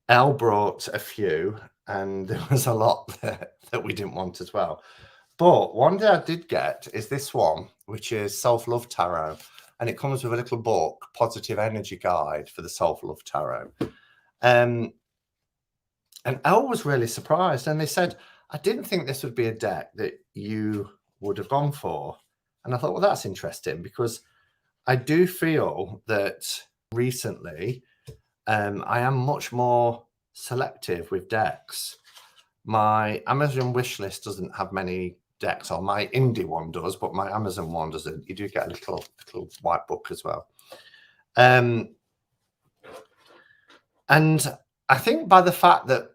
Elle brought a few, and there was a lot that we didn't want as well. But one that I did get is this one, which is Self-Love Tarot. And it comes with a little book, Positive Energy Guide for the Self-Love Tarot. And Elle was really surprised. And they said, I didn't think this would be a deck that you would have gone for. And I thought, well, that's interesting, because I do feel that recently I am much more selective with decks. My Amazon wish list doesn't have many decks on. My indie one does, but my Amazon one doesn't. You do get a little white book as well. And I think by the fact that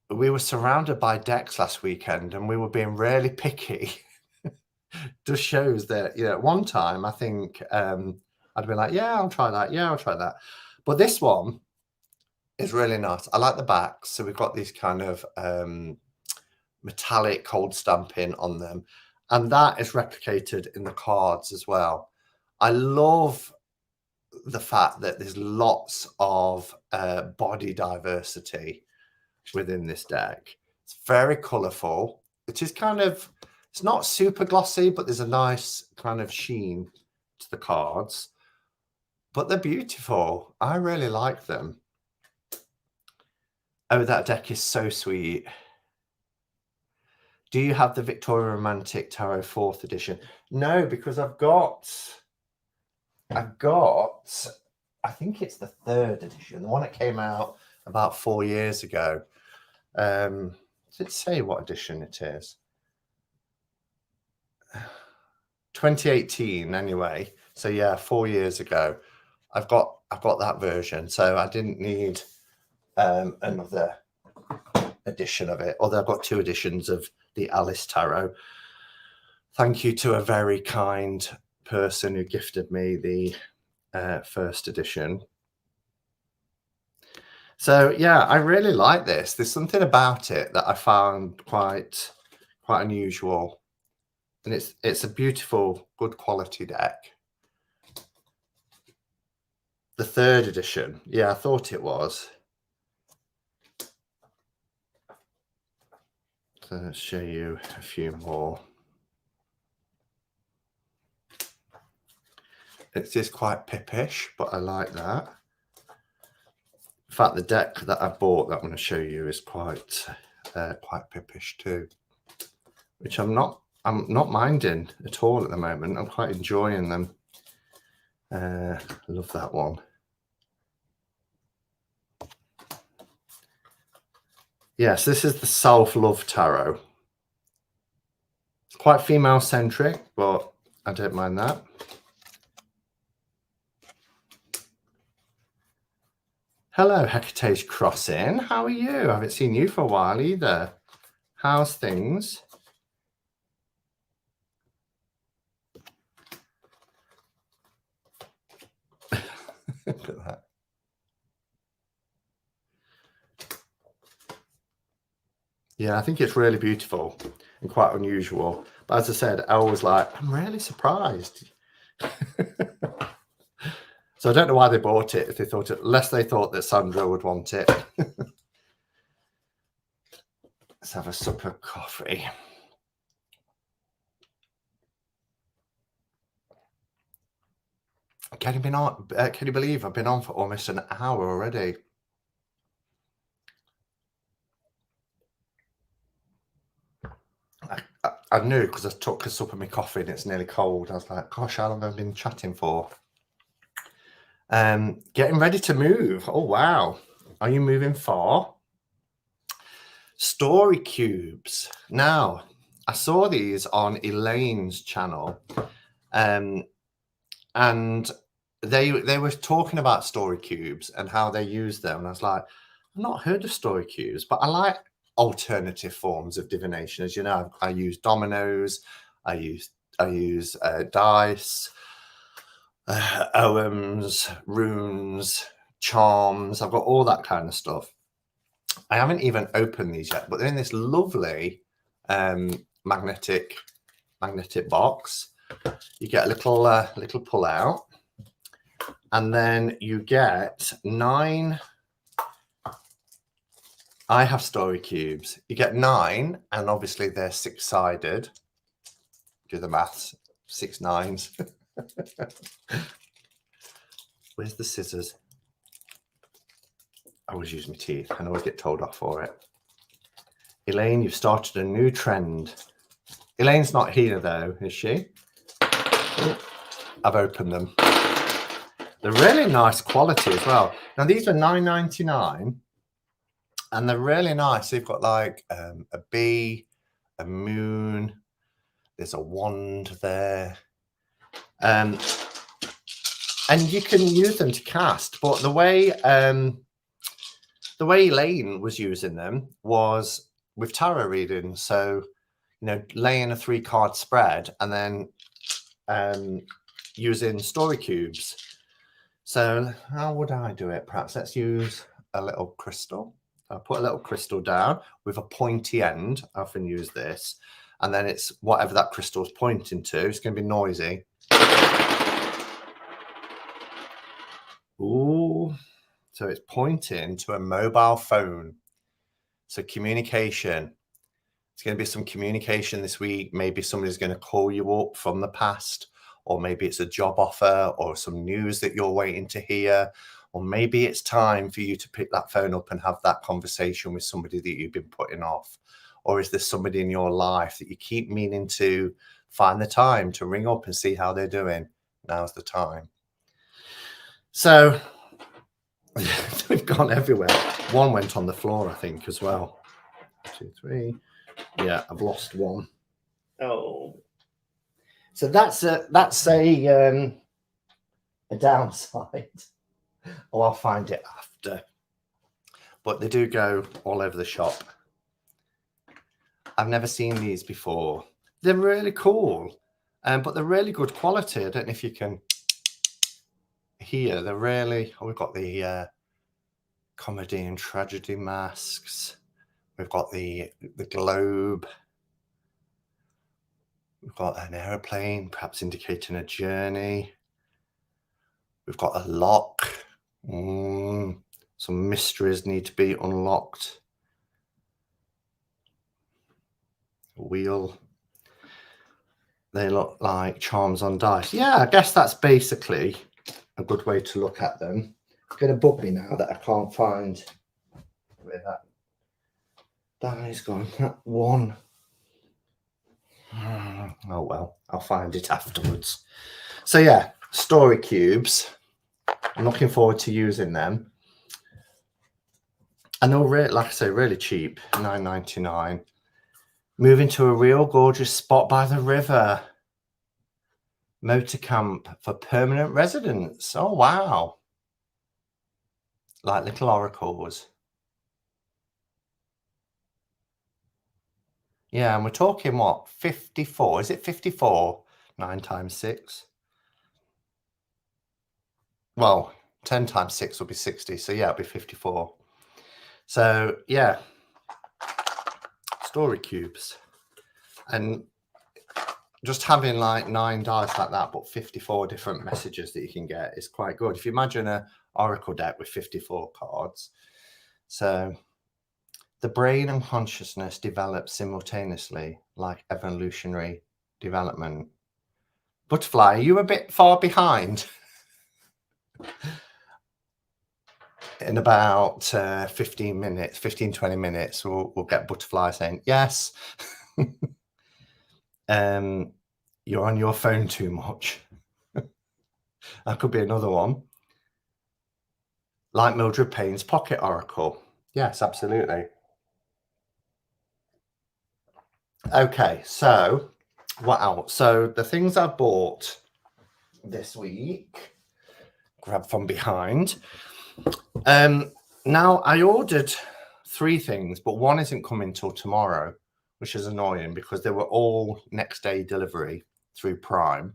we were surrounded by decks last weekend and we were being really picky, just shows that, you know, at one time I think I'd been like, yeah, I'll try that. Yeah, I'll try that. But this one is really nice. I like the back. So we've got these kind of metallic cold stamping on them. And that is replicated in the cards as well. I love the fact that there's lots of body diversity within this deck. It's very colourful. It is kind of, it's not super glossy, but there's a nice kind of sheen to the cards. But they're beautiful. I really like them. Oh, that deck is so sweet. Do you have the Victoria Romantic Tarot 4th edition? No, because I've got, I think it's the 3rd edition, the one that came out about 4 years ago. Does it say what edition it is? 2018, anyway. So yeah, 4 years ago. I've got that version, so I didn't need another edition of it. Although I've got 2 editions of the Alice Tarot. Thank you to a very kind person who gifted me the first edition. So yeah, I really like this. There's something about it that I found quite unusual, and it's a beautiful, good quality deck. The third edition, yeah, I thought it was. So let's show you a few more. It's just quite pippish, but I like that. In fact, the deck that I bought that I'm going to show you is quite pippish too, which I'm not minding at all at the moment. I'm quite enjoying them. I love that one. Yes, this is the Self-Love Tarot. It's quite female-centric, but I don't mind that. Hello, Hecate's Crossing. How are you? I haven't seen you for a while either. How's things? Look at that. Yeah, I think it's really beautiful and quite unusual. But as I said, I was like, I'm really surprised. So I don't know why they bought it, if they thought it, unless they thought that Sandra would want it. Let's have a sup of coffee. Can you believe I've been on for almost an hour already? I knew, because I took a sup of my coffee and it's nearly cold. I was like, gosh, how long have I been chatting for? Getting ready to move. Oh, wow. Are you moving far? Story cubes. Now, I saw these on Elaine's channel, and they were talking about story cubes and how they use them. And I was like, I've not heard of story cubes, but I like alternative forms of divination. As you know, I use dominoes, I use dice, oghams, runes, charms. I've got all that kind of stuff. I haven't even opened these yet, but they're in this lovely magnetic box. You get a little pull out, and then you get 9. I have story cubes. You get 9, and obviously they're 6-sided. Do the maths. 6 9s. Where's the scissors? I always use my teeth. I always get told off for it. Elaine, you've started a new trend. Elaine's not here though, is she? I've opened them. They're really nice quality as well. Now these are $9.99, and they're really nice. They've got like a bee, a moon. There's a wand there, and you can use them to cast. But the way Elaine was using them was with tarot reading. So, you know, laying a 3-card spread and then using story cubes. So how would I do it? Perhaps let's use a little crystal. I'll put a little crystal down with a pointy end. I often use this. And then it's whatever that crystal is pointing to. It's going to be noisy. Ooh. So it's pointing to a mobile phone. So communication. It's going to be some communication this week. Maybe somebody's going to call you up from the past, or maybe it's a job offer or some news that you're waiting to hear, or maybe it's time for you to pick that phone up and have that conversation with somebody that you've been putting off. Or is there somebody in your life that you keep meaning to find the time to ring up and see how they're doing? Now's the time. So we've gone everywhere. One went on the floor, I think, as well. 2, 3. Yeah, I've lost one. Oh. So that's a downside. Oh, I'll find it after. But they do go all over the shop. I've never seen these before. They're really cool. But they're really good quality. I don't know if you can hear. They're really... Oh, we've got the comedy and tragedy masks. We've got the globe. We've got an aeroplane, perhaps indicating a journey. We've got a lock. Some mysteries need to be unlocked. A wheel. They look like charms on dice. Yeah, I guess that's basically a good way to look at them. It's going to bug me now that I can't find where that die's gone. That one. Oh well, I'll find it afterwards. So yeah, story cubes. I'm looking forward to using them. And they're, like I say, really cheap, $9.99. Moving to a real gorgeous spot by the river. Motor camp for permanent residents. Oh, wow. Like little oracles. Yeah, and we're talking what? 54. Is it 54? 9 times 6. Well, 10 times 6 will be 60. So yeah, it'll be 54. So yeah, story cubes. And just having like 9 dice like that, but 54 different messages that you can get is quite good. If you imagine a oracle deck with 54 cards. So the brain and consciousness develop simultaneously, like evolutionary development. Butterfly, are you a bit far behind? In about 15 minutes, 15, 20 minutes, we'll get Butterfly saying, yes. You're on your phone too much. That could be another one. Like Mildred Payne's Pocket Oracle. Yes, absolutely. Okay, so what else? So the things I bought this week, grab from behind. Now I ordered 3 things, but one isn't coming till tomorrow, which is annoying because they were all next day delivery through Prime.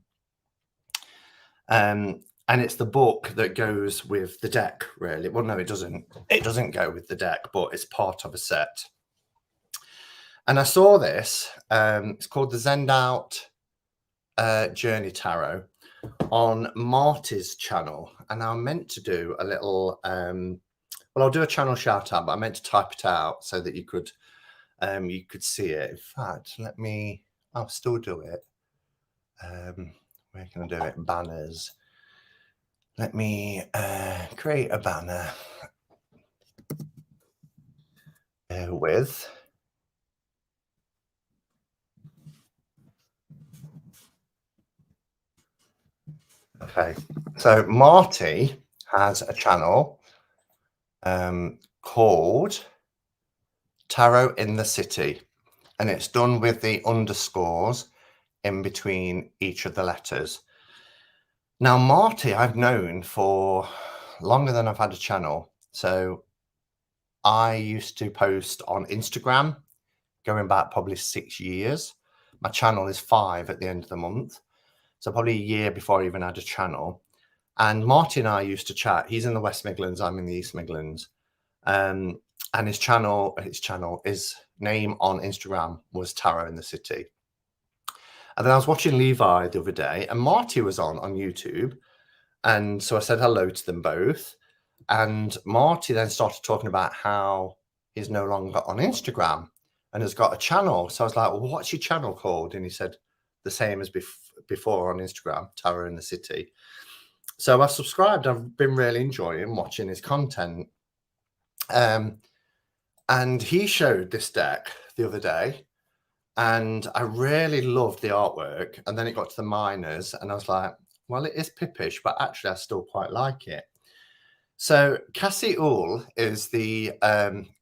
And it's the book that goes with the deck, really. Well, no, it doesn't. It doesn't go with the deck, but it's part of a set. And I saw this. It's called the Zend Out Journey Tarot on Marty's channel. And I meant to do a little... well, I'll do a channel shout out, but I meant to type it out so that you could see it. In fact, I'll still do it. Where can I do it? Banners. Let me create a banner with. Okay, so Marty has a channel called Tarot in the City, and it's done with the underscores in between each of the letters. Now, Marty, I've known for longer than I've had a channel. So I used to post on Instagram going back probably 6 years. My channel is 5 at the end of the month. So probably a year before I even had a channel. And Marty and I used to chat. He's in the West Midlands. I'm in the East Midlands. And his name on Instagram was Tarot in the City. And then I was watching Levi the other day, and Marty was on YouTube. And so I said hello to them both. And Marty then started talking about how he's no longer on Instagram and has got a channel. So I was like, well, what's your channel called? And he said the same as before on Instagram, Tarot in the City. So I subscribed. I've been really enjoying watching his content. And he showed this deck the other day, and I really loved the artwork. And then it got to the minors, and I was like, well, it is pippish, but actually I still quite like it. So Cassie Uhl is the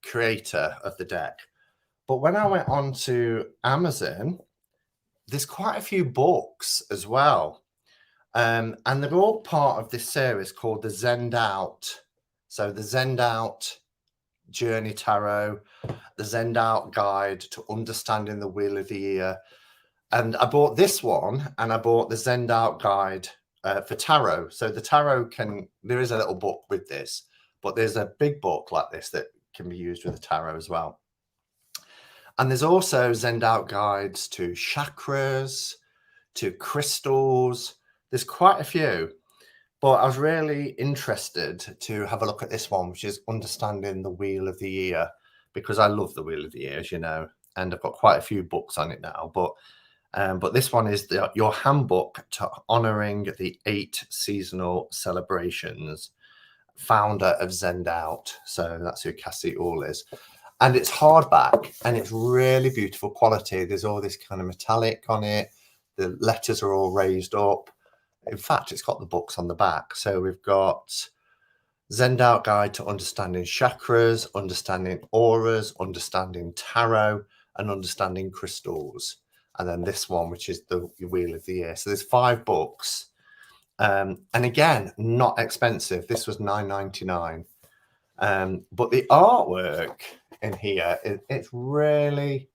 creator of the deck. But when I went on to Amazon, there's quite a few books as well. And they're all part of this series called the Zend Out. So the Zend Out Journey Tarot, the Zend Out Guide to Understanding the Wheel of the Year. And I bought this one, and I bought the Zen Out guide for tarot. So the tarot there is a little book with this, but there's a big book like this that can be used with the tarot as well. And there's also Zen Out guides to chakras, to crystals. There's quite a few, but I was really interested to have a look at this one, which is Understanding the Wheel of the Year, because I love the Wheel of the Year, as you know, and I've got quite a few books on it now. But this one is your handbook to honouring the 8 seasonal celebrations. Founder of Zen Out, so that's who Cassie All is. And it's hardback, and it's really beautiful quality. There's all this kind of metallic on it. The letters are all raised up. In fact, it's got the books on the back. So we've got Zen Out Guide to Understanding Chakras, Understanding Auras, Understanding Tarot, and Understanding Crystals. And then this one, which is the Wheel of the Year. So there's 5 books. And again, not expensive. This was $9.99. But the artwork in here, it's really,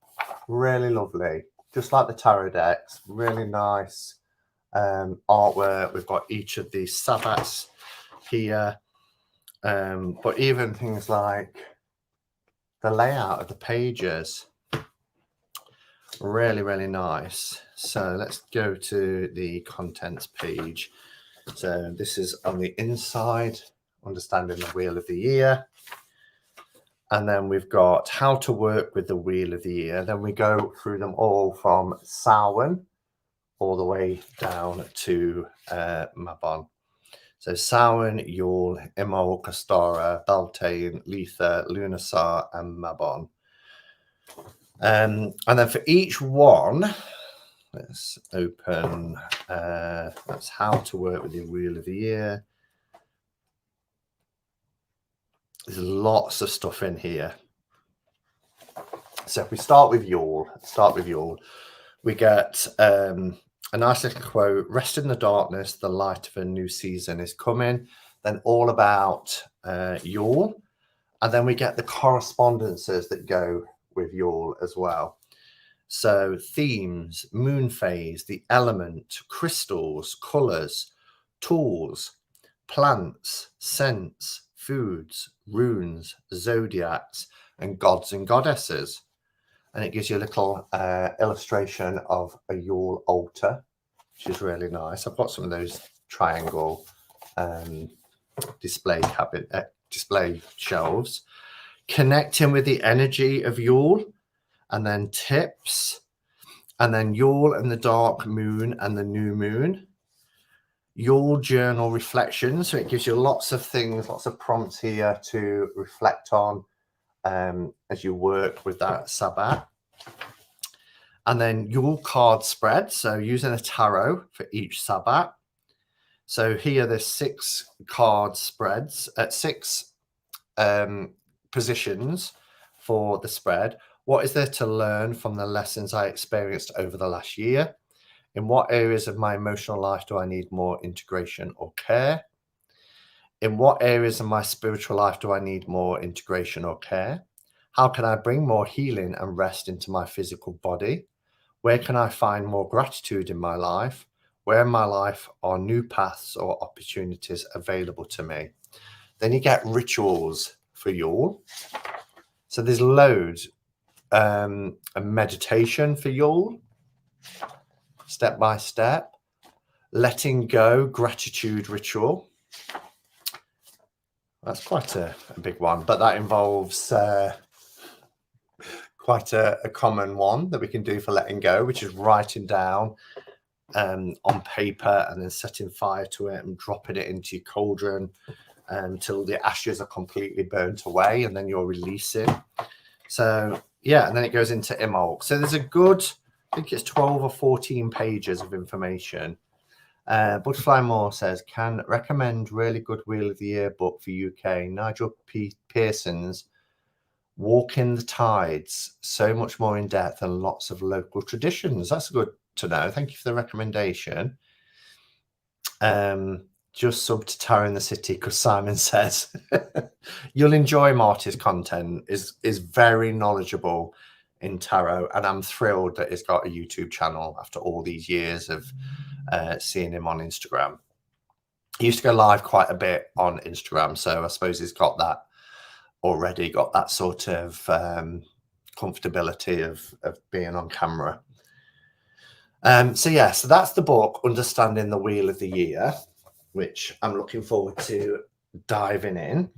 really lovely. Just like the tarot decks, really nice artwork. We've got each of these sabbats here. But even things like the layout of the pages, really, really nice. So let's go to the contents page. So this is on the inside, Understanding the Wheel of the Year. And then we've got how to work with the Wheel of the Year. Then we go through them all from Samhain all the way down to Mabon. So Samhain, Yule, Imbolc, Ostara, Beltane, Letha, Lunasar, and Mabon. And then for each one, let's open, that's how to work with the Wheel of the Year. There's lots of stuff in here. So if we start with Yule, we get a nice little quote: rest in the darkness, the light of a new season is coming. Then all about Yule. And then we get the correspondences that go with Yule as well. So themes, moon phase, the element, crystals, colours, tools, plants, scents, foods, runes, zodiacs, and gods and goddesses. And it gives you a little illustration of a Yule altar, which is really nice. I've got some of those triangle display shelves. Connecting with the energy of Yule, and then tips, and then Yule and the dark moon and the new moon. Yule journal reflection. So it gives you lots of things, lots of prompts here to reflect on as you work with that Sabbath. And then Yule card spread. So using a tarot for each Sabbath. So here there's 6 card spreads at 6 positions for the spread. What is there to learn from the lessons I experienced over the last year? In what areas of my emotional life do I need more integration or care? In what areas of my spiritual life do I need more integration or care? How can I bring more healing and rest into my physical body? Where can I find more gratitude in my life? Where in my life are new paths or opportunities available to me? Then you get rituals for Yule. So there's loads. A meditation for Yule, step by step. Letting go, gratitude ritual. That's quite a big one, but that involves quite a common one that we can do for letting go, which is writing down on paper and then setting fire to it and dropping it into your cauldron until the ashes are completely burnt away, and then you're releasing. So yeah, and then it goes into Imbolc. So there's a good, I think it's 12 or 14 pages of information. Butterfly Moore says, can recommend really good Wheel of the Year book for UK. Nigel Pearson's Walking the Tides, so much more in depth and lots of local traditions. That's good to know. Thank you for the recommendation. Just sub to Tarot in the City because Simon says you'll enjoy Marty's content. Is very knowledgeable in tarot, and I'm thrilled that he's got a YouTube channel after all these years of seeing him on Instagram. He used to go live quite a bit on Instagram, so I suppose he's got that already, got that sort of comfortability of being on camera. So yeah, so that's the book, Understanding the Wheel of the Year, which I'm looking forward to diving in.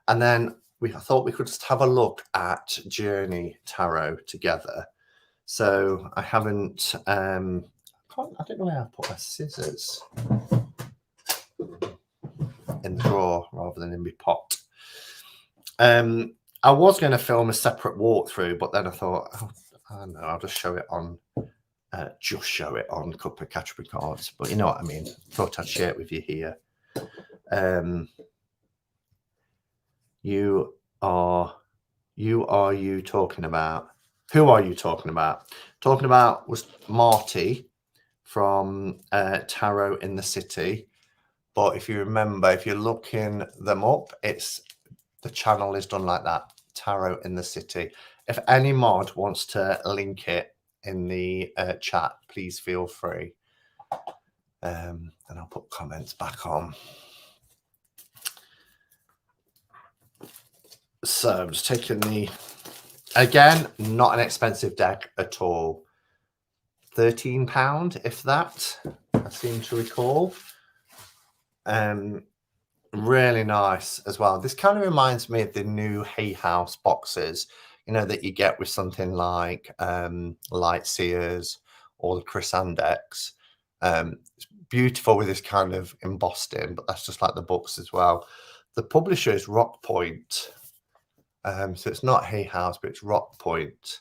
And then I thought we could just have a look at Journey Tarot together. So I haven't, I don't know where I put my scissors. In the drawer rather than in my pot. I was going to film a separate walkthrough, but then I thought, oh, I don't know, I'll just show it on Cuppa category cards. But you know what I mean. Thought I'd share it with you here. You talking about? Who are you talking about? Talking about was Marty from Tarot in the City. But if you remember, if you're looking them up, the channel is done like that, Tarot in the City. If any mod wants to link it in the chat, please feel free. And I'll put comments back on. So I'm just taking again, not an expensive deck at all. £13, if that, I seem to recall. Really nice as well. This kind of reminds me of the new Hay House boxes, you know, that you get with something like Lightseers or the Chrysandex. It's beautiful with this kind of embossing, but that's just like the books as well. The publisher is Rock Point. So it's not Hay House, but it's Rock Point.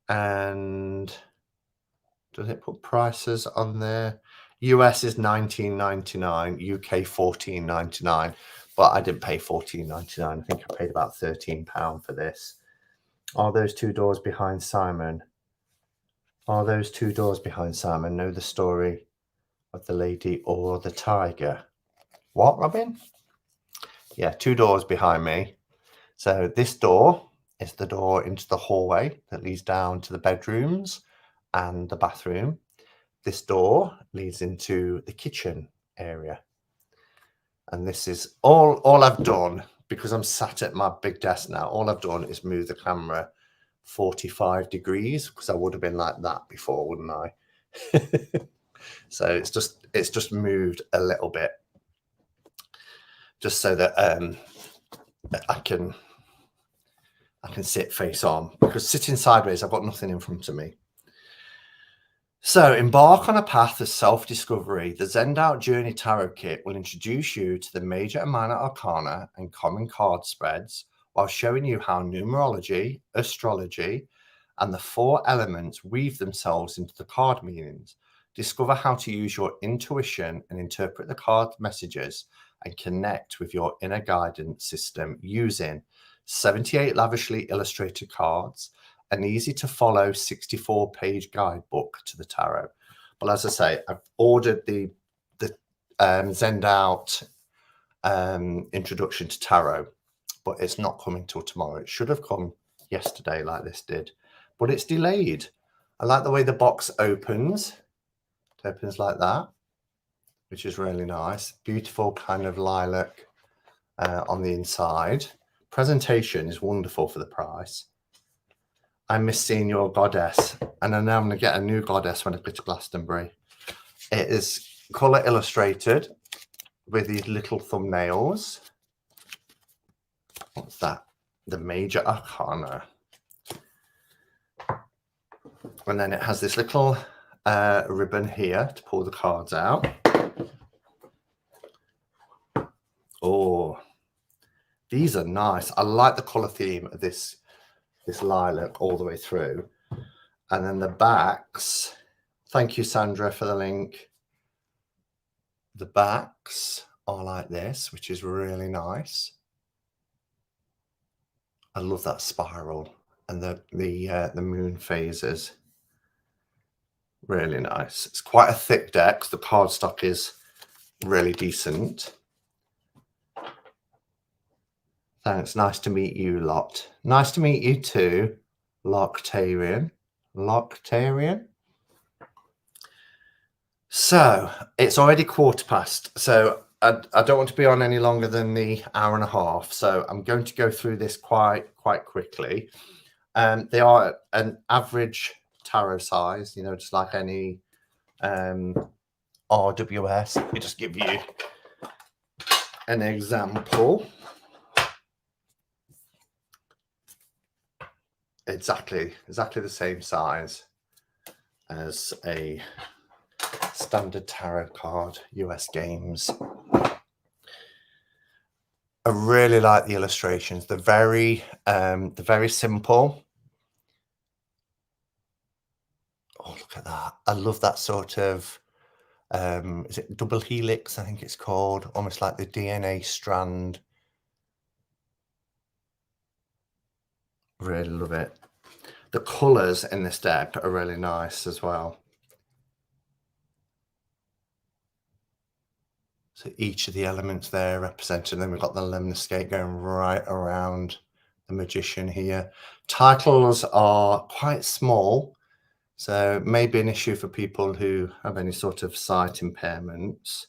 And does it put prices on there? US is $19.99, UK $14.99, but I didn't pay $14.99. I think I paid about £13 for this. Are those two doors behind Simon? Are those two doors behind Simon? Know the story of the lady or the tiger? What, Robin? Yeah, two doors behind me. So this door is the door into the hallway that leads down to the bedrooms and the bathroom. This door leads into the kitchen area. And this is all I've done, because I'm sat at my big desk now. All I've done is move the camera 45 degrees, because I would have been like that before, wouldn't I? So it's just moved a little bit, just so that I can sit face on, because sitting sideways, I've got nothing in front of me. So embark on a path of self-discovery. The Zend Out Journey Tarot Kit will introduce you to the major and minor arcana and common card spreads, while showing you how numerology, astrology, and the four elements weave themselves into the card meanings. Discover how to use your intuition and interpret the card messages and connect with your inner guidance system using 78 lavishly illustrated cards, an easy to follow 64-page guidebook to the tarot. But as I say, I've ordered the Zend Out Introduction to Tarot, but it's not coming till tomorrow. It should have come yesterday like this did, but it's delayed. I like the way the box opens. It opens like that, which is really nice. Beautiful kind of lilac on the inside. Presentation is wonderful for the price. I miss seeing your goddess, and I know I'm going to get a new goddess when I go to Glastonbury. It is colour illustrated with these little thumbnails. What's that? The major arcana. And then it has this little ribbon here to pull the cards out. Oh, these are nice. I like the colour theme of this lilac all the way through. And then the backs, thank you Sandra for the link. The backs are like this, which is really nice. I love that spiral, and the moon phases, really nice. It's quite a thick deck. The cardstock is really decent. Thanks, nice to meet you lot. Nice to meet you too. Loctarian. Loctarian. So it's already 1/4 past. So I don't want to be on any longer than the hour and a half. So I'm going to go through this quite quickly. They are an average tarot size, you know, just like any RWS. Let me just give you an example. Exactly the same size as a standard tarot card, US Games. I really like the illustrations. They're very simple. Oh, look at that. I love that sort of is it double helix, I think it's called, almost like the DNA strand. Really love it. The colours in this deck are really nice as well. So each of the elements there represented. Then we've got the lemniscate going right around the magician here. Titles are quite small, so maybe an issue for people who have any sort of sight impairments.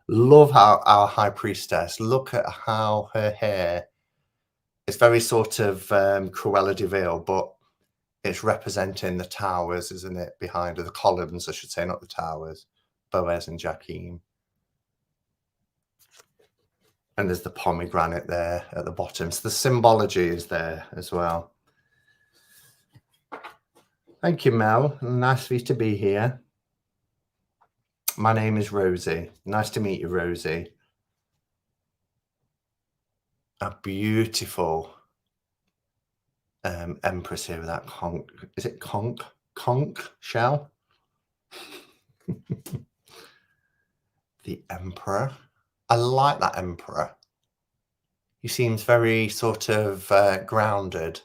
Love how our high priestess, look at how her hair is very sort of Cruella de Vil, but it's representing the towers, isn't it? Behind her, the columns, I should say, not the towers. Boaz and Jakim. And there's the pomegranate there at the bottom. So the symbology is there as well. Thank you, Mel. Nice for you to be here. My name is Rosie. Nice to meet you, Rosie. A beautiful empress here with that conch. Is it conch? Conch shell? The emperor. I like that emperor. He seems very sort of grounded.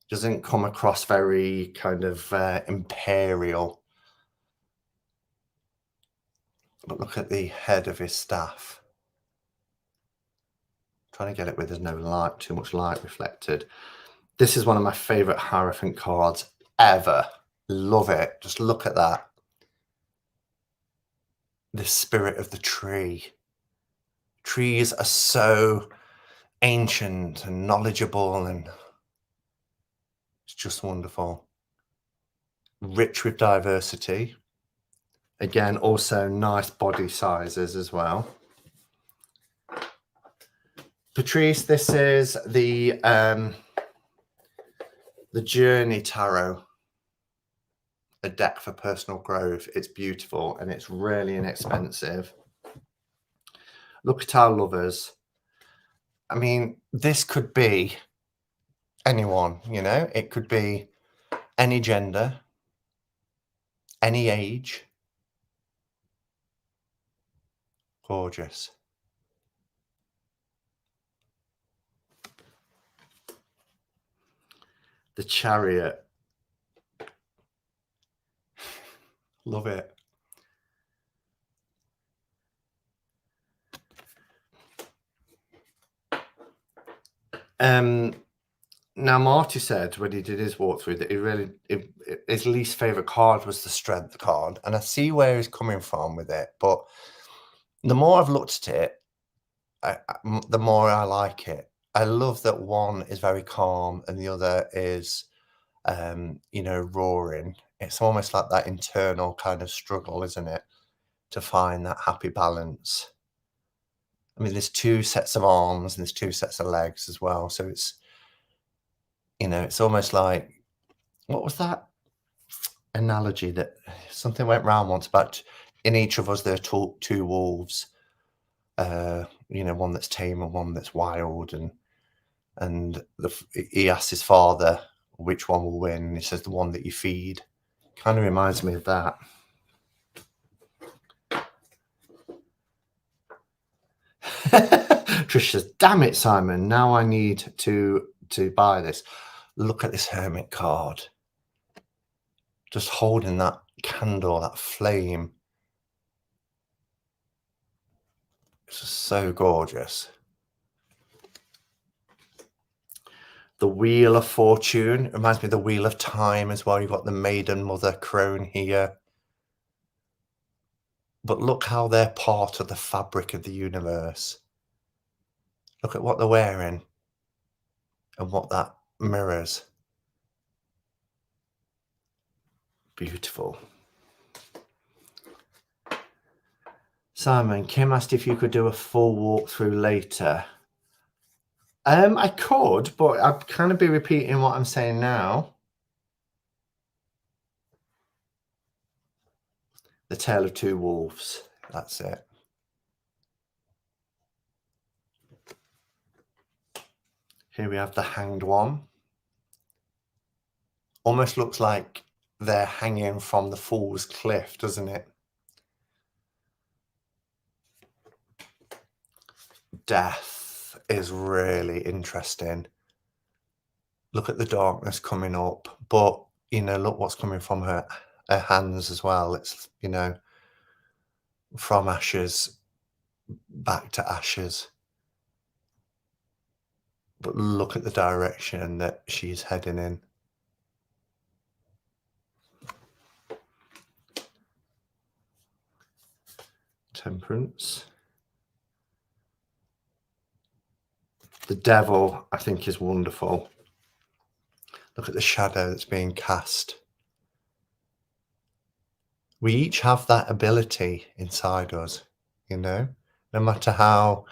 Doesn't come across very kind of imperial. But look at the head of his staff. Trying to get it where there's no light, too much light reflected. This is one of my favorite Hierophant cards ever. Love it. Just look at that. The spirit of the tree. Trees are so ancient and knowledgeable, and it's just wonderful. Rich with diversity. Again, also nice body sizes as well. Patrice, this is the Journey Tarot, a deck for personal growth. It's beautiful and it's really inexpensive. Look at our lovers. I mean, this could be anyone, you know, it could be any gender, any age. Gorgeous. The Chariot. Love it. Now Marty said when he did his walkthrough that his least favorite card was the Strength card, and I see where he's coming from with it. But the more I've looked at it, the more I like it. I love that one is very calm and the other is, you know, roaring. It's almost like that internal kind of struggle, isn't it, to find that happy balance. I mean, there's two sets of arms and there's two sets of legs as well. So it's, you know, it's almost like, what was that analogy that something went round once about in each of us there are two wolves, you know, one that's tame and one that's wild, and he asks his father which one will win, and he says the one that you feed. Kind of reminds me of that. Trish says, damn it, Simon, now I need to buy this. Look at this Hermit card. Just holding that candle, that flame. It's just so gorgeous. The Wheel of Fortune reminds me of the Wheel of Time as well. You've got the Maiden Mother crone here. But look how they're part of the fabric of the universe. Look at what they're wearing and what that mirrors. Beautiful. Simon, Kim asked if you could do a full walkthrough later. I could, but I'd kind of be repeating what I'm saying now. The Tale of Two Wolves. That's it. Here we have the Hanged One. Almost looks like they're hanging from the Fool's Cliff, doesn't it? Death is really interesting. Look at the darkness coming up, but, you know, look what's coming from her hands as well. It's, you know, from ashes back to ashes. But look at the direction that she's heading in. Temperance. The Devil, I think, is wonderful. Look at the shadow that's being cast. We each have that ability inside us, you know, no matter how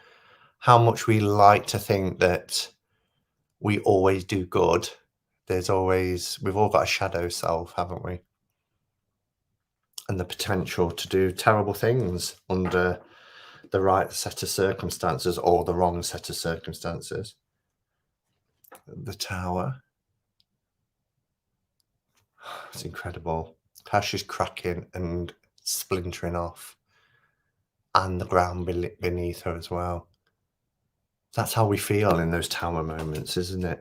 much we like to think that we always do good. We've all got a shadow self, haven't we? And the potential to do terrible things under the right set of circumstances or the wrong set of circumstances. The Tower. It's incredible. How she's cracking and splintering off. And the ground beneath her as well. That's how we feel in those tower moments, isn't it?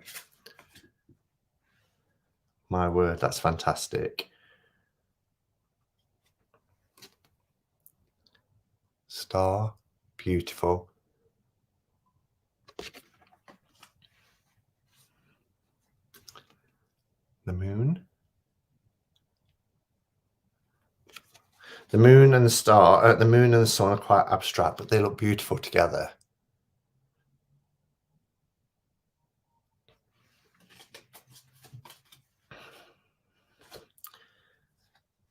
My word, that's fantastic. Star, beautiful. The moon. The moon and the moon and the sun are quite abstract, but they look beautiful together.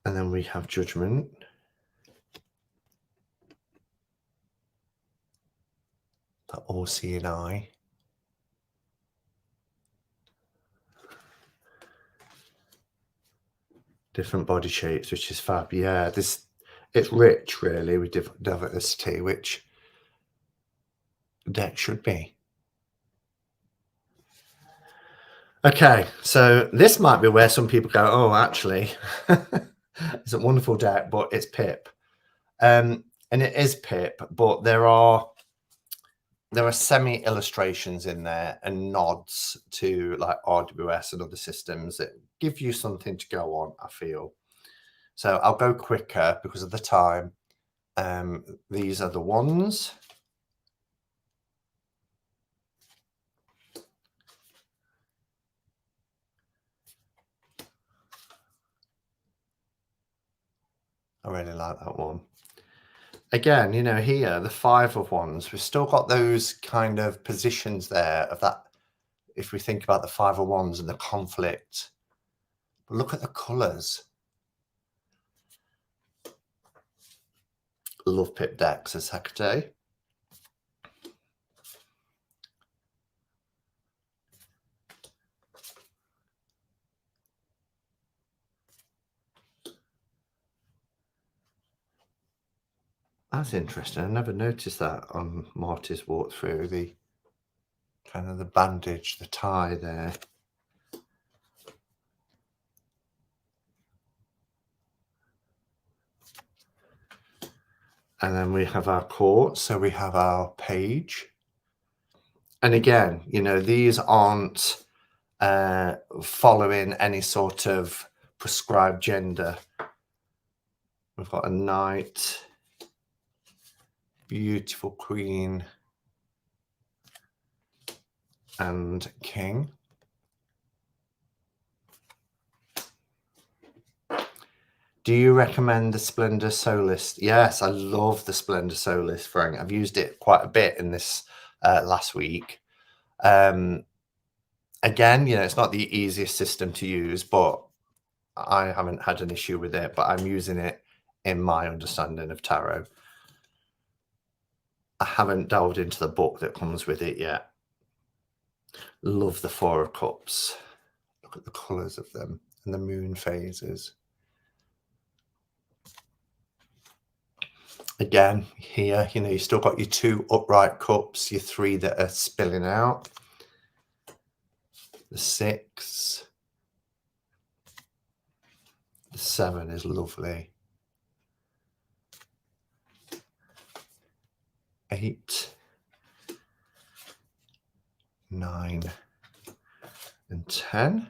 And then we have Judgment. The all-seeing eye. Different body shapes, which is fab. Yeah, it's rich, really, with diversity, which deck should be. Okay, so this might be where some people go, oh, actually, it's a wonderful deck, but it's Pip. And it is Pip, but there are semi illustrations in there and nods to like RWS and other systems that give you something to go on, I feel. So I'll go quicker because of the time. These are the ones. I really like that one. Again, you know, here, the 5 of Wands, we've still got those kind of positions there of that, if we think about the 5 of Wands and the conflict. But look at the colours. Love Pip decks as Hecate. That's interesting. I never noticed that on Marty's walkthrough, the kind of the bandage, the tie there. And then we have our court, so we have our page. And again, you know, these aren't following any sort of prescribed gender. We've got a knight, beautiful queen, and king. Do you recommend the Splendor Solist? Yes, I love the Splendor Solist, Frank. I've used it quite a bit in this last week. Again, it's not the easiest system to use, but I haven't had an issue with it, but I'm using it in my understanding of tarot. I haven't delved into the book that comes with it yet. Love the Four of Cups. Look at the colours of them and the moon phases. Again, here, you still got your 2 upright cups, your 3 that are spilling out. The 6. The 7 is lovely. 8, 9, and 10.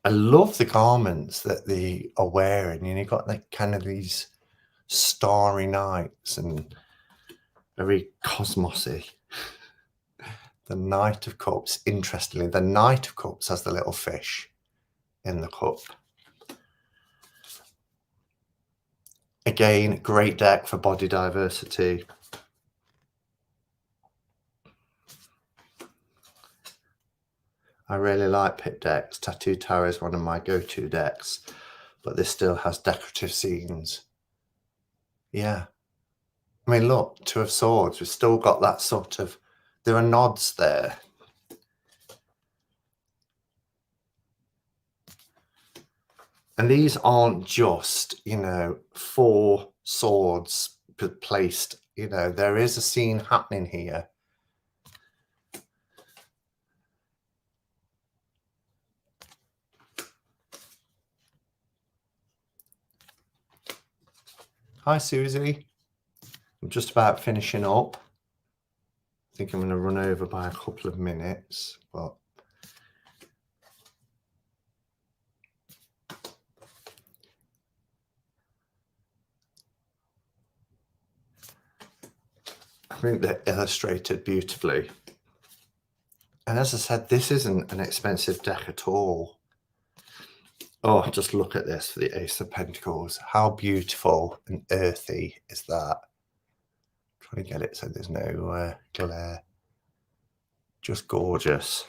I love the garments that they are wearing. You've got like kind of these starry nights and very cosmosy. The Knight of Cups, interestingly, the Knight of Cups has the little fish in the cup. Again, great deck for body diversity. I really like pit decks. Tattoo Tarot is one of my go-to decks, but this still has decorative scenes. Yeah. I mean, look, 2 of Swords. We've still got that sort of, there are nods there. And these aren't just, 4 swords placed, there is a scene happening here. Hi, Susie. I'm just about finishing up. I think I'm going to run over by a couple of minutes, but I think they're illustrated beautifully. And as I said, this isn't an expensive deck at all. Oh, just look at this for the Ace of Pentacles. How beautiful and earthy is that? Trying to get it so there's no glare. Just gorgeous.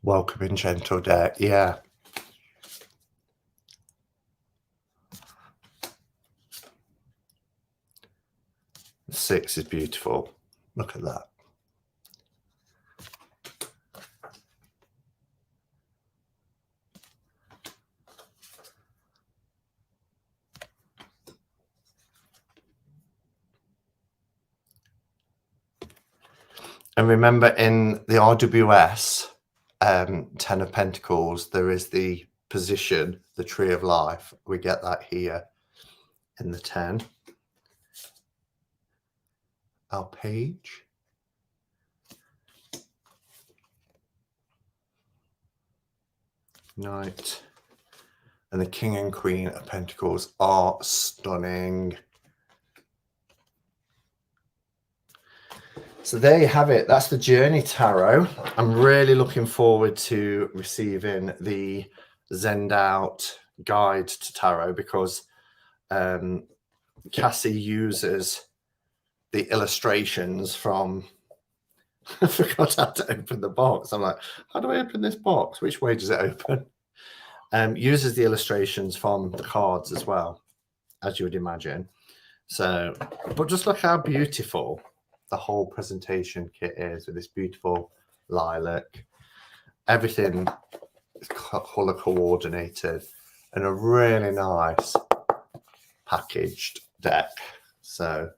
Welcoming, gentle deck. Yeah. The 6 is beautiful. Look at that. And remember, in the RWS 10 of Pentacles, there is the position, the Tree of Life. We get that here in the 10. Our page. Knight. And the King and Queen of Pentacles are stunning. So there you have it. That's the Journey Tarot. I'm really looking forward to receiving the Zend Out guide to tarot, because Cassie uses the illustrations from I forgot how to open the box. I'm like, how do I open this box? Which way does it open? Uses the illustrations from the cards as well, as you would imagine. So, but just look how beautiful the whole presentation kit is, with this beautiful lilac. Everything is color coordinated, and a really nice packaged deck. So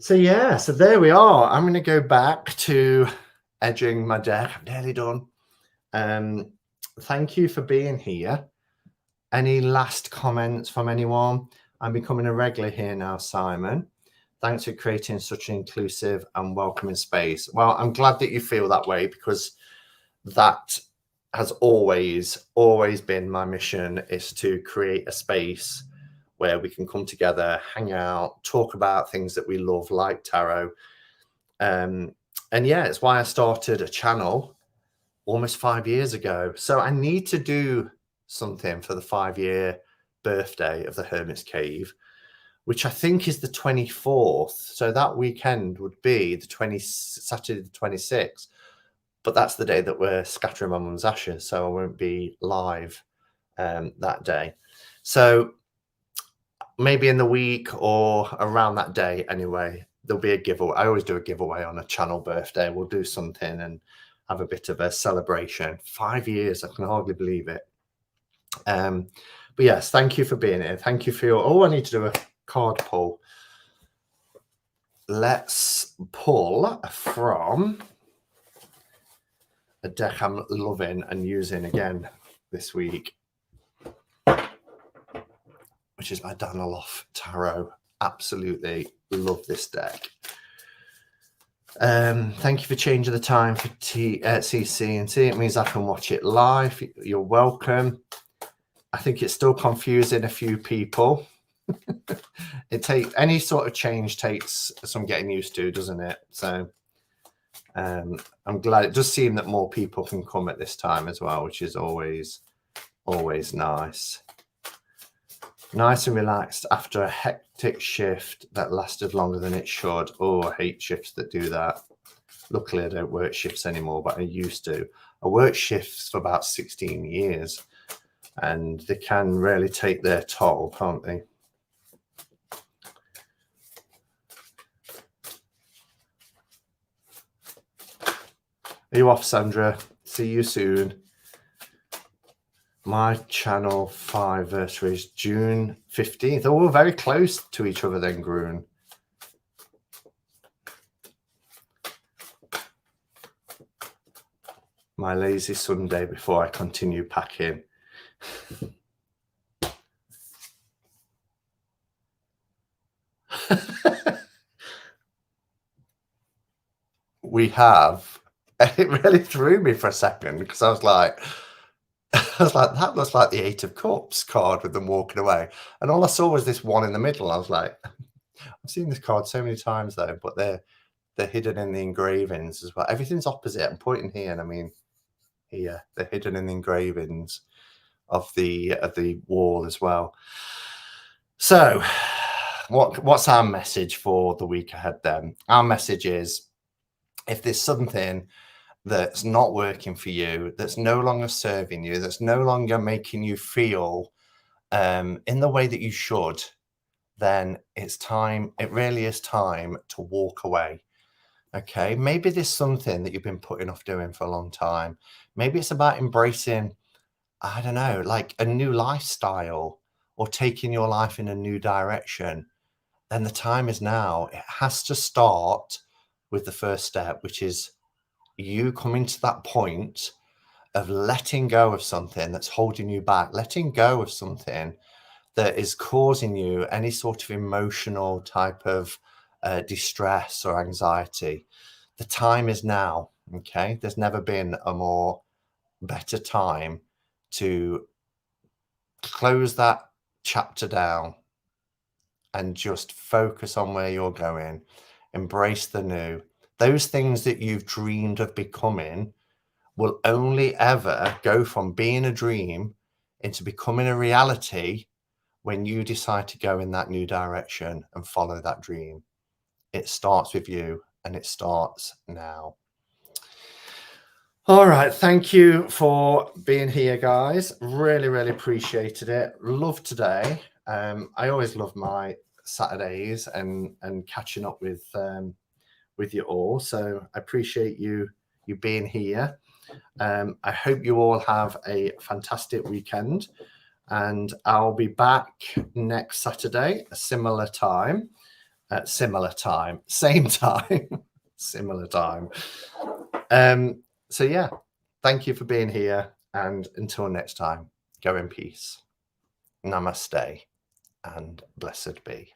yeah, so there we are. I'm going to go back to edging my deck. I'm nearly done. Thank you for being here. Any last comments from anyone? I'm becoming a regular here now, Simon. Thanks for creating such an inclusive and welcoming space. Well, I'm glad that you feel that way, because that has always been my mission, is to create a space where we can come together, hang out, talk about things that we love, like tarot. And yeah, it's why I started a channel almost 5 years ago. So I need to do something for the 5-year birthday of the Hermit's Cave, which I think is the 24th. So that weekend would be Saturday the 26th. But that's the day that we're scattering my mum's ashes, so I won't be live that day. So maybe in the week or around that day anyway, there'll be a giveaway. I always do a giveaway on a channel birthday. We'll do something and have a bit of a celebration. 5 years, I can hardly believe it. But yes, thank you for being here. Thank you for your... Oh, I need to do a card pull. Let's pull from a deck I'm loving and using again this week, which is my Danilov Tarot. Absolutely love this deck. Thank you for changing the time for CC&T. It means I can watch it live. You're welcome. I think it's still confusing a few people. Any sort of change takes some getting used to, doesn't it? So I'm glad. It does seem that more people can come at this time as well, which is always nice. Nice and relaxed after a hectic shift that lasted longer than it should. Oh, I hate shifts that do that. Luckily, I don't work shifts anymore, but I used to. I worked shifts for about 16 years, and they can really take their toll, can't they? Are you off, Sandra? See you soon. My channel 5 anniversary is June 15th. Oh, we're very close to each other then, Groon. My lazy Sunday before I continue packing. We have. It really threw me for a second because I was like, that looks like the 8 of Cups card with them walking away. And all I saw was this one in the middle. I was like, I've seen this card so many times though, but they're hidden in the engravings as well. Everything's opposite. I'm pointing here, and I mean here. They're hidden in the engravings of the wall as well. So what's our message for the week ahead then? Our message is, if there's something that's not working for you, that's no longer serving you, that's no longer making you feel in the way that you should, then it's time. It really is time to walk away. Okay, maybe there's something that you've been putting off doing for a long time. Maybe it's about embracing, I don't know, like a new lifestyle or taking your life in a new direction. Then the time is now. It has to start with the first step, which is you coming to that point of letting go of something that's holding you back, letting go of something that is causing you any sort of emotional type of distress or anxiety. The time is now. Okay, there's never been a better time to close that chapter down and just focus on where you're going. Embrace the new. Those things that you've dreamed of becoming will only ever go from being a dream into becoming a reality when you decide to go in that new direction and follow that dream. It starts with you, and it starts now. All right. Thank you for being here, guys. Really, really appreciated it. Love today. I always love my Saturdays and catching up with you all. So I appreciate you being here. I hope you all have a fantastic weekend, and I'll be back next Saturday, similar time, same time, similar time. So yeah, thank you for being here, and until next time, go in peace. Namaste, and blessed be.